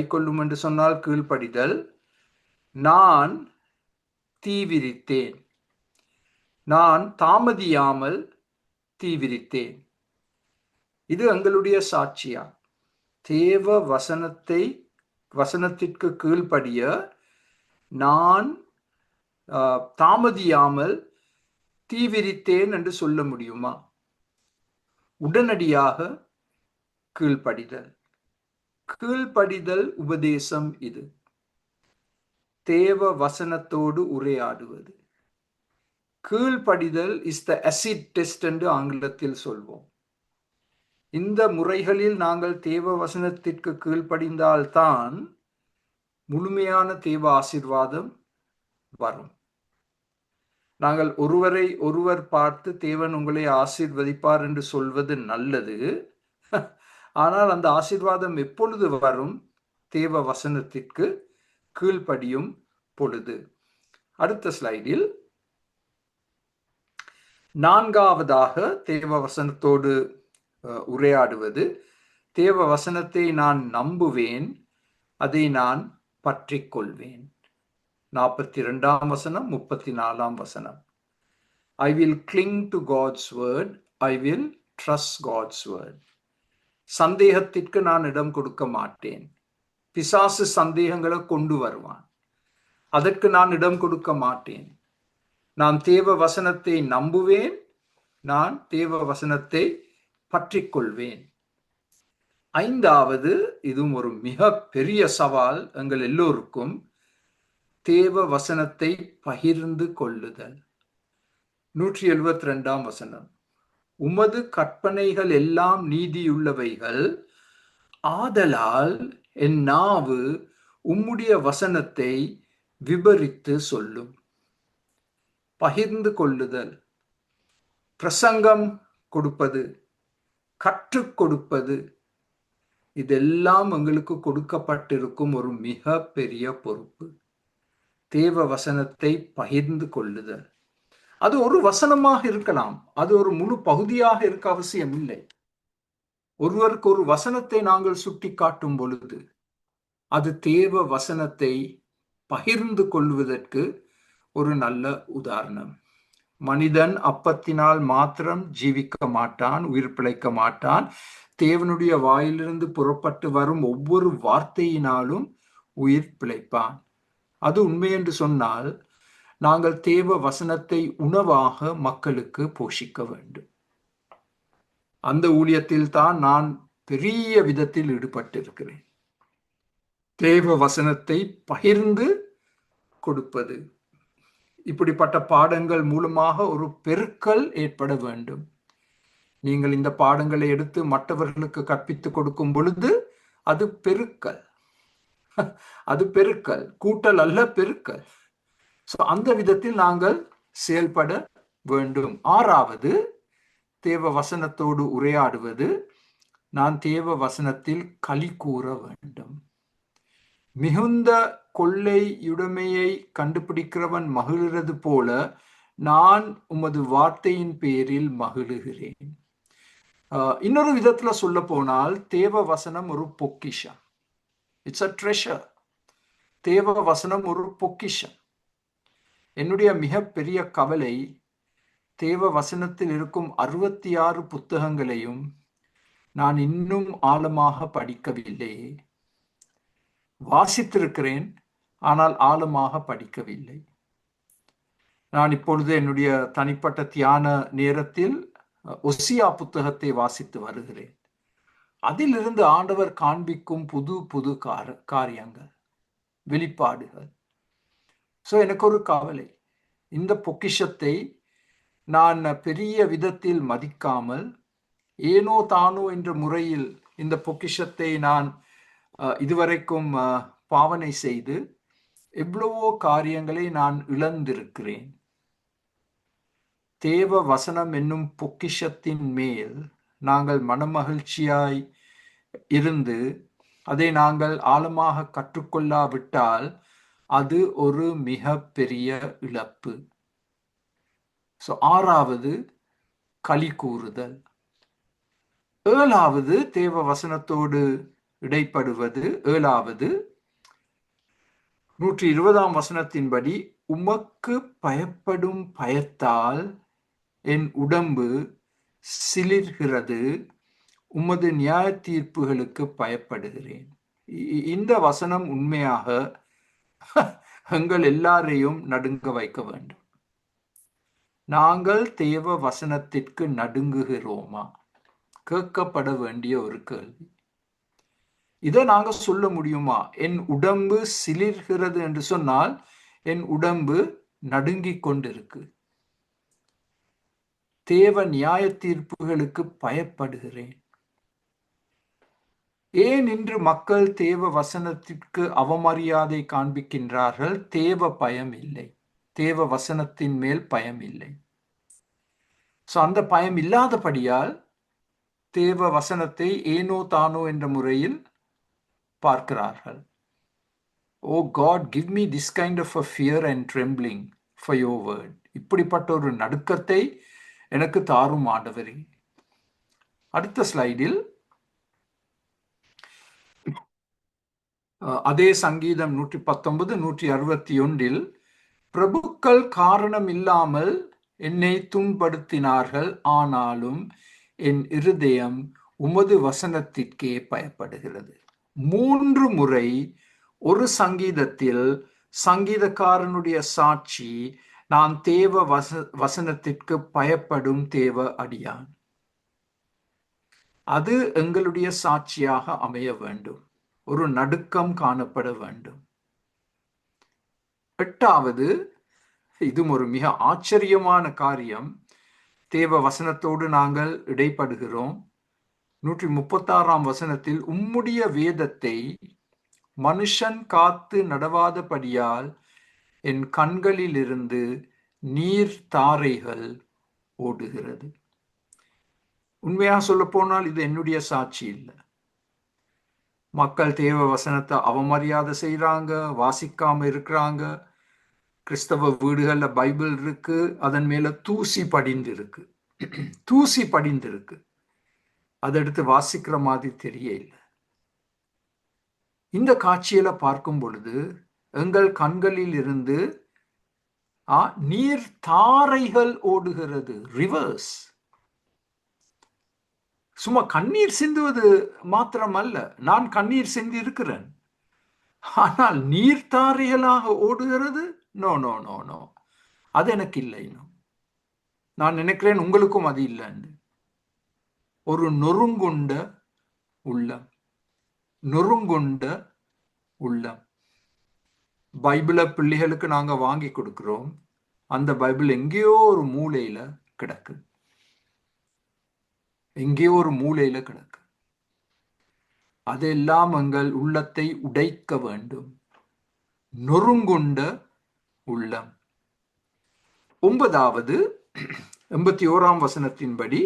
கொள்ளும் என்று சொன்னால் கீழ்ப்படிதல், நான் தீவிரித்தேன், நான் தாமதியாமல் தீவிரித்தேன். இது எங்களுடைய சாட்சியா. தேவ வசனத்திற்கு கீழ்ப்படிய நான் தாமதியாமல் தீவிரித்தேன் என்று சொல்ல முடியுமா? உடனடியாக கீழ்ப்படிதல் உபதேசம். இது தேவ வசனத்தோடு உரையாடுவது. கீழ்ப்படிதல் இஸ் த அசிட் டெஸ்ட் என்று ஆங்கிலத்தில் சொல்வோம். இந்த முறைகளில் நாங்கள் தேவ வசனத்திற்கு கீழ்ப்படிந்தால்தான் முழுமையான தேவ ஆசீர்வாதம், வரும். நாங்கள் ஒருவரை ஒருவர் பார்த்து தேவன் உங்களை ஆசீர்வதிப்பார் என்று சொல்வது நல்லது. ஆனால் அந்த ஆசீர்வாதம் எப்பொழுது வரும்? தேவ வசனத்திற்கு கீழ்ப்படியும் பொழுது. அடுத்த ஸ்லைடில் நான்காவதாக தேவ வசனத்தோடு உரையாடுவது, தேவ வசனத்தை நான் நம்புவேன், அதை நான் பற்றி கொள்வேன். 42ஆம் வசனம், 34ஆம் வசனம். I will cling to God's word, I will trust God's word. சந்தேகத்திற்கு நான் இடம் கொடுக்க மாட்டேன். பிசாசு சந்தேகங்களை கொண்டு வருவான், அதற்கு நான் இடம் கொடுக்க மாட்டேன். நான் தேவ வசனத்தை நம்புவேன், நான் தேவ வசனத்தை பற்றி கொள்வேன். ஐந்தாவது, இதுவும் ஒரு மிக பெரிய சவால் எங்கள் எல்லோருக்கும், தேவ வசனத்தை பகிர்ந்து கொள்ளுதல். 172ஆம் வசனம். உமது கற்பனைகள் எல்லாம் நீதியுள்ளவைகள், ஆதலால் என் நாவு உம்முடைய வசனத்தை விபரித்து சொல்லும். பகிர்ந்து கொள்ளுதல், பிரசங்கம் கொடுப்பது, கற்றுக் கொடுப்பது, இதெல்லாம் எங்களுக்கு கொடுக்கப்பட்டிருக்கும் ஒரு மிக பெரிய பொறுப்பு. தேவ வசனத்தை பகிர்ந்து கொள்ளுதல். அது ஒரு வசனமாக இருக்கலாம், அது ஒரு முழு பகுதியாக இருக்க அவசியம் இல்லை. ஒருவருக்கு ஒரு வசனத்தை நாங்கள் சுட்டி காட்டும் பொழுது அது தேவ வசனத்தை பகிர்ந்து கொள்வதற்கு ஒரு நல்ல உதாரணம். மனிதன் அப்பத்தினால் மாத்திரம் ஜீவிக்க மாட்டான், உயிர் பிழைக்க மாட்டான். தேவனுடைய வாயிலிருந்து புறப்பட்டு வரும் ஒவ்வொரு வார்த்தையினாலும் உயிர் பிழைப்பான். அது உண்மை என்று சொன்னால் நாங்கள் தேவ வசனத்தை உணவாக மக்களுக்கு போஷிக்க வேண்டும். அந்த ஊழியத்தில் தான் நான் பெரிய விதத்தில் ஈடுபட்டிருக்கிறேன். தேவ வசனத்தை பகிர்ந்து கொடுப்பது. இப்படிப்பட்ட பாடங்கள் மூலமாக ஒரு பெருக்கல் ஏற்பட வேண்டும். நீங்கள் இந்த பாடங்களை எடுத்து மற்றவர்களுக்கு கற்பித்துக் கொடுக்கும் பொழுது அது பெருக்கல், அது பெருக்கல், கூட்டல் அல்ல, பெருக்கல். அந்த விதத்தில் நாங்கள் செயல்பட வேண்டும். ஆறாவது, தேவ வசனத்தோடு உரையாடுவது, நான் தேவ வசனத்தில் களி கூற வேண்டும். மிகுந்த கொள்ளையுடைமையை கண்டுபிடிக்கிறவன் மகிழ்கிறது போல நான் உமது வார்த்தையின் பேரில் மகிழுகிறேன். இன்னொரு விதத்துல சொல்ல போனால் தேவ வசனம் ஒரு பொக்கிஷம். It's a treasure. தேவ வசனம் ஒரு பொக்கிஷம். என்னுடைய மிக பெரிய கவலை, தேவ வசனத்தில் இருக்கும் 66 புத்தகங்களையும் நான் இன்னும் ஆழமாக படிக்கவில்லை. வாசித்திருக்கிறேன், ஆனால் ஆழமாக படிக்கவில்லை. நான் இப்பொழுது என்னுடைய தனிப்பட்ட தியான நேரத்தில் ஒசியா புத்தகத்தை வாசித்து வருகிறேன். அதிலிருந்து ஆண்டவர் காண்பிக்கும் புது புது காரியங்கள், வெளிப்பாடுகள். எனக்கு ஒரு கவலை, இந்த பொக்கிஷத்தை நான் பெரிய விதத்தில் மதிக்காமல் ஏனோ தானோ என்ற முறையில் இந்த பொக்கிஷத்தை நான் இதுவரைக்கும் பாவனை செய்து எவ்வளவோ காரியங்களை நான் இழந்திருக்கிறேன். தேவ வசனம் என்னும் பொக்கிஷத்தின் மேல் நாங்கள் மனமகிழ்ச்சியாய் இருந்து அதை நாங்கள் ஆழமாக கற்றுக்கொள்ளாவிட்டால் அது ஒரு மிக பெரிய இழப்பு. ஆறாவது, களி கூறுதல். ஏழாவது, தேவ வசனத்தோடு இடைப்படுவது. ஏழாவது, 120ஆம் வசனத்தின்படி, உமக்கு பயப்படும் பயத்தால் என் உடம்பு சிலிர்கிறது, உமது நியாய தீர்ப்புகளுக்கு பயப்படுகிறேன். இந்த வசனம் உண்மையாக எங்கள் எல்லாரையும் நடுங்க வைக்க வேண்டும். நாங்கள் தேவ வசனத்திற்கு நடுங்குகிறோமா? கேட்கப்பட வேண்டிய ஒரு கேள்வி. இதை நாங்க சொல்ல முடியுமா? என் உடம்பு சிலிர்கிறது என்று சொன்னால் என் உடம்பு நடுங்கிக் கொண்டிருக்கு. தேவ நியாய தீர்ப்புகளுக்கு பயப்படுகிறேன். ஏன் இன்று மக்கள் தேவ வசனத்திற்கு அவமரியாதை காண்பிக்கின்றார்கள்? தேவ பயம் இல்லை. தேவ வசனத்தின் மேல் பயம் இல்லை. ஸோ அந்த பயம் இல்லாதபடியால் தேவ வசனத்தை ஏனோ தானோ என்ற முறையில் பார்க்கிறார்கள். Oh God, give me this kind of a fear and trembling for your word. இப்படிப்பட்ட ஒரு நடுக்கத்தை எனக்கு தாரும் ஆண்டவரே. அடுத்த ஸ்லைடில் அதே சங்கீதம் 119 161 பிரபுக்கள் காரணம் இல்லாமல் என்னை துன்படுத்தினார்கள், ஆனாலும் என் இருதயம் உமது வசனத்திற்கே பயப்படுகிறது. 3 முறை ஒரு சங்கீதத்தில் சங்கீதக்காரனுடைய சாட்சி, நான் தேவ வசனத்திற்கு பயப்படும் தேவ அடியான். அது எங்களுடைய சாட்சியாக அமைய வேண்டும். ஒரு நடுக்கம் காணப்பட வேண்டும். 8வது, இதுவும் ஒரு மிக ஆச்சரியமான காரியம். தேவ வசனத்தோடு நாங்கள் இடைப்படுகிறோம். 136ஆம் வசனத்தில், உம்முடைய வேதத்தை மனுஷன் காத்து நடவாதபடியால் என் கண்களிலிருந்து நீர் தாரைகள் ஓடுகிறது. உண்மையாக சொல்ல போனால் இது என்னுடைய சாட்சி இல்லை. மக்கள் தேவ வசனத்தை அவமரியாதை செய்யறாங்க, வாசிக்காம இருக்கிறாங்க. கிறிஸ்தவ வீடுகள்ல பைபிள் இருக்கு, அதன் மேல தூசி படிந்து இருக்கு. தூசி படிந்து இருக்கு. அதை எடுத்து வாசிக்கிற மாதிரி தெரிய இல்லை. இந்த காட்சியில பார்க்கும் பொழுது எங்கள் கண்களில் இருந்து நீர் தாரைகள் ஓடுகிறது, ரிவர்ஸ். சும்மா கண்ணீர் சிந்துவது மாத்திரமல்ல, நான் கண்ணீர் சிந்தி இருக்கிறேன், ஆனால் நீர்த்தாரைகளாக ஓடுகிறது, நோ நோ நோ நோ, அது எனக்கு இல்லை. நான் நினைக்கிறேன் உங்களுக்கும் அது இல்லைன்னு. ஒரு நொறுங்குண்ட உள்ளம், நொறுங்குண்ட உள்ளம். பைபிளை பிள்ளைகளுக்கு நாங்க வாங்கி கொடுக்கிறோம், அந்த பைபிள் எங்கேயோ ஒரு மூலையில கிடக்கு, எங்கேயோ ஒரு மூலையில கிடக்கு. அதெல்லாம் எங்கள் உள்ளத்தை உடைக்க வேண்டும். நொறுங்குண்ட உள்ளம். 9வது 81ஆம் வசனத்தின்படி,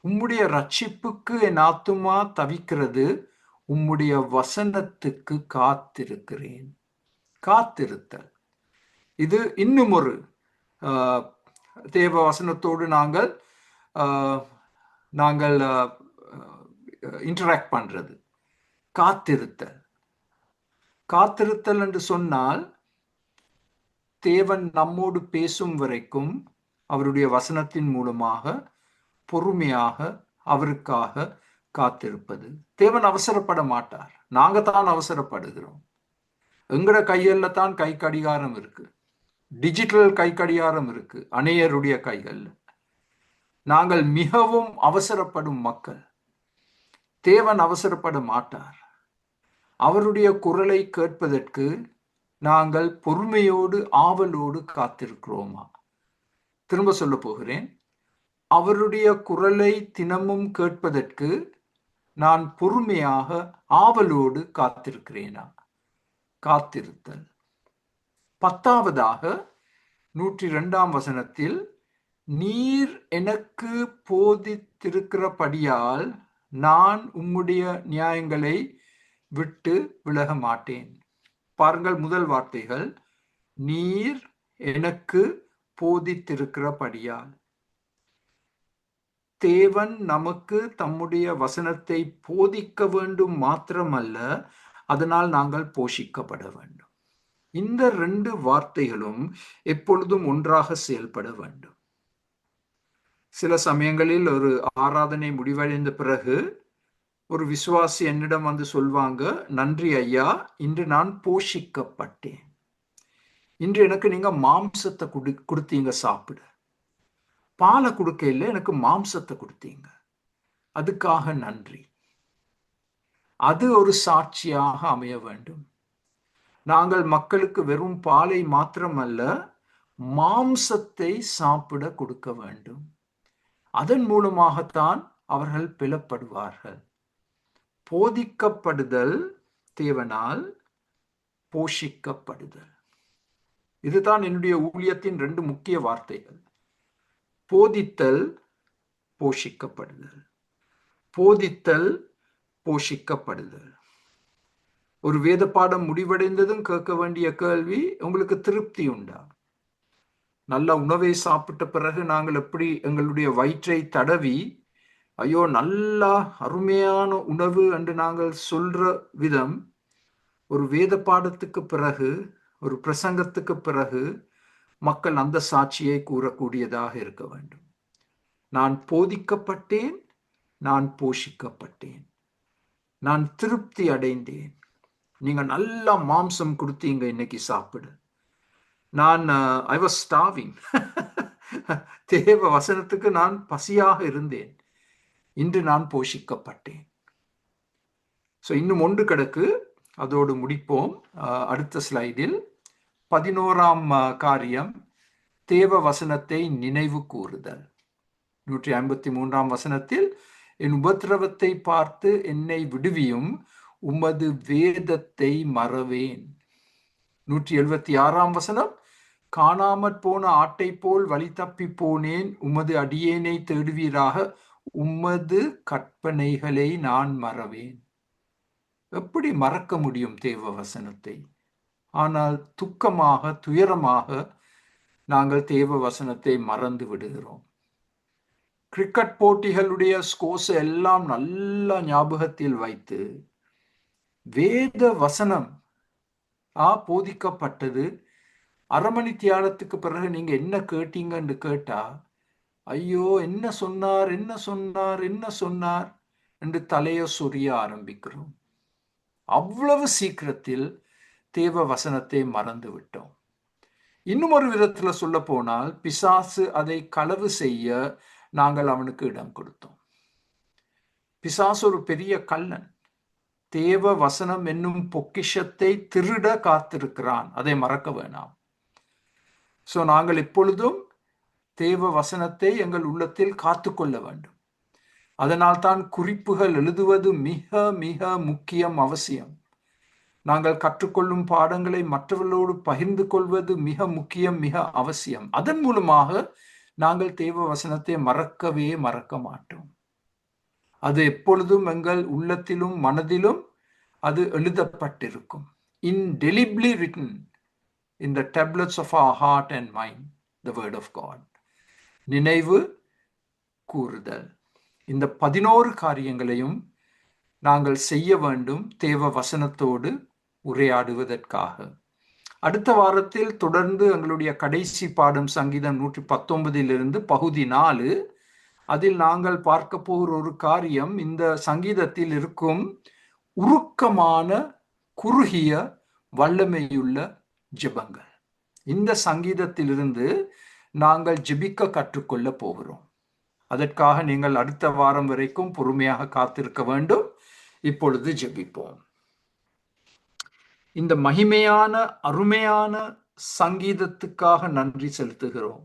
உம்முடைய ரட்சிப்புக்கு என் ஆத்துமா தவிக்கிறது, உம்முடைய வசனத்துக்கு காத்திருக்கிறேன். காத்திருத்தல், இது இன்னும் ஒரு தேவ வசனத்தோடு நாங்கள் இன்டராக்ட் பண்றது. காத்திருத்தல். காத்திருத்தல் என்று சொன்னால், தேவன் நம்மோடு பேசும் வரைக்கும் அவருடைய வசனத்தின் மூலமாக பொறுமையாக அவருக்காக காத்திருப்பது. தேவன் அவசரப்பட மாட்டார், நாங்க தான் அவசரப்படுகிறோம். எங்கட கையில தான் கை கடிகாரம் இருக்கு, டிஜிட்டல் கை கடிகாரம் இருக்கு அநேகருடைய கைகள்ல. நாங்கள் மிகவும் அவசரப்படும் மக்கள். தேவன் அவசரப்பட மாட்டார். அவருடைய குரலை கேட்பதற்கு நாங்கள் பொறுமையோடு ஆவலோடு காத்திருக்கிறோமா? திரும்ப சொல்ல போகிறேன், அவருடைய குரலை தினமும் கேட்பதற்கு நான் பொறுமையாக ஆவலோடு காத்திருக்கிறேனா? காத்திருத்தல். 10வதாக 102ஆம் வசனத்தில், நீர் எனக்கு போதித்திருக்கிறபடியால் நான் உம்முடைய நியாயங்களை விட்டு விலக மாட்டேன். பாருங்கள், முதல் வார்த்தைகள், நீர் எனக்கு போதித்திருக்கிறபடியால். தேவன் நமக்கு தம்முடைய வசனத்தை போதிக்க வேண்டும் மாத்திரமல்ல, அதனால் நாங்கள் போஷிக்கப்பட வேண்டும். இந்த 2 வார்த்தைகளும் எப்பொழுதும் ஒன்றாக செயல்பட வேண்டும். சில சமயங்களில் ஒரு ஆராதனை முடிவடைந்த பிறகு ஒரு விசுவாசி என்னிடம் வந்து சொல்வாங்க, நன்றி ஐயா, இன்று நான் போஷிக்கப்பட்டேன். இன்று எனக்கு நீங்க மாம்சத்தை கொடுத்தீங்க சாப்பிட. பாலை கொடுக்க இல்லை, எனக்கு மாம்சத்தை கொடுத்தீங்க, அதுக்காக நன்றி. அது ஒரு சாட்சியாக அமைய வேண்டும். நாங்கள் மக்களுக்கு வெறும் பாலை மாத்திரமல்ல, மாம்சத்தை சாப்பிட கொடுக்க வேண்டும். அதன் மூலமாகத்தான் அவர்கள் பிளப்படுவார்கள். போதிக்கப்படுதல் தேவனால், போஷிக்கப்படுதல். இதுதான் என்னுடைய ஊழியத்தின் 2 முக்கிய வார்த்தைகள். போதித்தல், போஷிக்கப்படுதல். போதித்தல், போஷிக்கப்படுதல். ஒரு வேத பாடம் முடிவடைந்ததும் கேட்க வேண்டிய கேள்வி, உங்களுக்கு திருப்தி உண்டா? நல்ல உணவை சாப்பிட்ட பிறகு நாங்கள் எப்படி எங்களுடைய வயிற்றை தடவி, ஐயோ நல்லா அருமையான உணவு என்று நாங்கள் சொல்ற விதம், ஒரு வேத பாடத்துக்கு பிறகு, ஒரு பிரசங்கத்துக்கு பிறகு மக்கள் அந்த சாட்சியை கூறக்கூடியதாக இருக்க வேண்டும். நான் போதிக்கப்பட்டேன், நான் போஷிக்கப்பட்டேன், நான் திருப்தி அடைந்தேன். நீங்க நல்லா மாம்சம் கொடுத்தீங்க, இன்னைக்கு சாப்பிடு. நான் ஐ வாஸ் ஸ்டார்விங். தேவ வசனத்துக்கு நான் பசியாக இருந்தேன், இன்று நான் போஷிக்கப்பட்டேன். ஸோ இன்னும் ஒன்று கிடக்கு, அதோடு முடிப்போம். அடுத்த ஸ்லைடில் 11ஆம் காரியம், தேவ வசனத்தை நினைவு கூறுதல். 153ஆம் வசனத்தில், என் உபத்திரவத்தை பார்த்து என்னை விடுவியும், உமது வேதத்தை மறவேன். 176ஆம் வசனம், காணாமற் போன ஆட்டை போல் வழி தப்பி போனேன், உமது அடியேனை தேடுவீராக, உமது கற்பனைகளை நான் மறவேன். எப்படி மறக்க முடியும் தேவ வசனத்தை? ஆனால் துக்கமாக, துயரமாக நாங்கள் தேவ வசனத்தை மறந்து விடுகிறோம். கிரிக்கெட் போட்டிகளுடைய ஸ்கோர்ஸ் எல்லாம் நல்லா ஞாபகத்தில் வைத்து, வேத வசனம் போதிக்கப்பட்டது, அரை மணி தியானத்துக்கு பிறகு நீங்க என்ன கேட்டீங்கன்னு கேட்டா, ஐயோ என்ன சொன்னார், என்ன சொன்னார், என்ன சொன்னார் என்று தலையை சொரிய ஆரம்பிக்கிறோம். அவ்வளவு சீக்கிரத்தில் தேவ வசனத்தை மறந்து விட்டோம். இன்னும் ஒரு விதத்துல சொல்ல போனால், பிசாசு அதை களவு செய்ய நாங்கள் அவனுக்கு இடம் கொடுத்தோம். பிசாசு ஒரு பெரிய கள்ளன். தேவ வசனம் என்னும் பொக்கிஷத்தை திருட காத்திருக்கிறான், அதை மறக்க வேணாம். ஸோ நாங்கள் எப்பொழுதும் தேவ வசனத்தை எங்கள் உள்ளத்தில் காத்து கொள்ள வேண்டும். அதனால் தான் குறிப்புகள் எழுதுவது மிக மிக முக்கியம், அவசியம். நாங்கள் கற்றுக்கொள்ளும் பாடங்களை மற்றவர்களோடு பகிர்ந்து கொள்வது மிக முக்கியம், மிக அவசியம். அதன் மூலமாக நாங்கள் தேவ வசனத்தை மறக்க மாட்டோம். அது எப்பொழுதும் எங்கள் உள்ளத்திலும் மனதிலும் அது எழுதப்பட்டிருக்கும். Indelibly written in the tablets of our heart and mind, the word of God. நினைவு கூறுதல். இந்த 11 காரியங்களையும் நாங்கள் செய்ய வேண்டும் தேவ வசனத்தோடு உரையாடுவதற்காக. அடுத்த வாரத்தில் தொடர்ந்து எங்களுடைய கடைசி பாடம் சங்கீதம் 119 பகுதி 4. அதில் நாங்கள் பார்க்க போகிற ஒரு காரியம், இந்த சங்கீதத்தில் இருக்கும் உருக்கமான, குறுகிய, வல்லமையுள்ள ஜெபங்கள். இந்த சங்கீதத்திலிருந்து நாங்கள் ஜெபிக்க கற்றுக்கொள்ள போகிறோம். அதற்காக நீங்கள் அடுத்த வாரம் வரைக்கும் பொறுமையாக காத்திருக்க வேண்டும். இப்பொழுது ஜெபிப்போம். இந்த மகிமையான, அருமையான சங்கீதத்துக்காக நன்றி செலுத்துகிறோம்.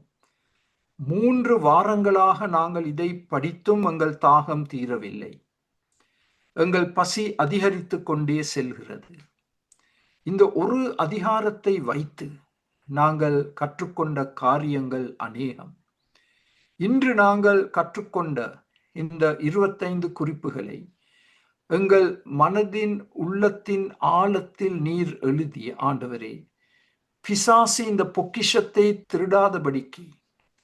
3 வாரங்களாக நாங்கள் இதை படித்தும் எங்கள் தாகம் தீரவில்லை. எங்கள் பசி அதிகரித்து கொண்டே செல்கிறது. இந்த ஒரு அதிகாரத்தை வைத்து நாங்கள் கற்றுக்கொண்ட காரியங்கள் அநேகம். இன்று நாங்கள் கற்றுக்கொண்ட இந்த 25 குறிப்புகளை எங்கள் மனதின் உள்ளத்தின் ஆழத்தில் நீர் எழுதிய ஆண்டவரே, பிசாசு இந்த பொக்கிஷத்தை திருடாதபடிக்கு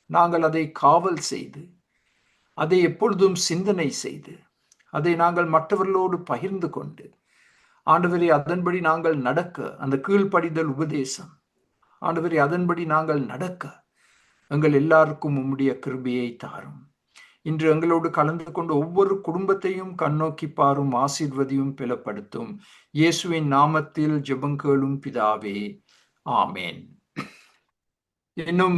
நாங்கள் அதை காவல் செய்து, அதை எப்பொழுதும் சிந்தனை செய்து, அதை நாங்கள் மற்றவர்களோடு பகிர்ந்து கொண்டு, ஆண்டவரே அதன்படி நாங்கள் நடக்க, அந்த கீழ்ப்படிதல் உபதேசம், ஆண்டவரே அதன்படி நாங்கள் நடக்க எங்கள் எல்லாருக்கும் உம்முடைய கிருபையை தாரும். இன்று எங்களோடு கலந்து கொண்டு ஒவ்வொரு குடும்பத்தையும் கண்ணோக்கி பாரும், ஆசீர்வதியும் பலப்படுத்தும். இயேசுவின் நாமத்தில் ஜெபம் கேளும் பிதாவே, ஆமேன். இன்னும்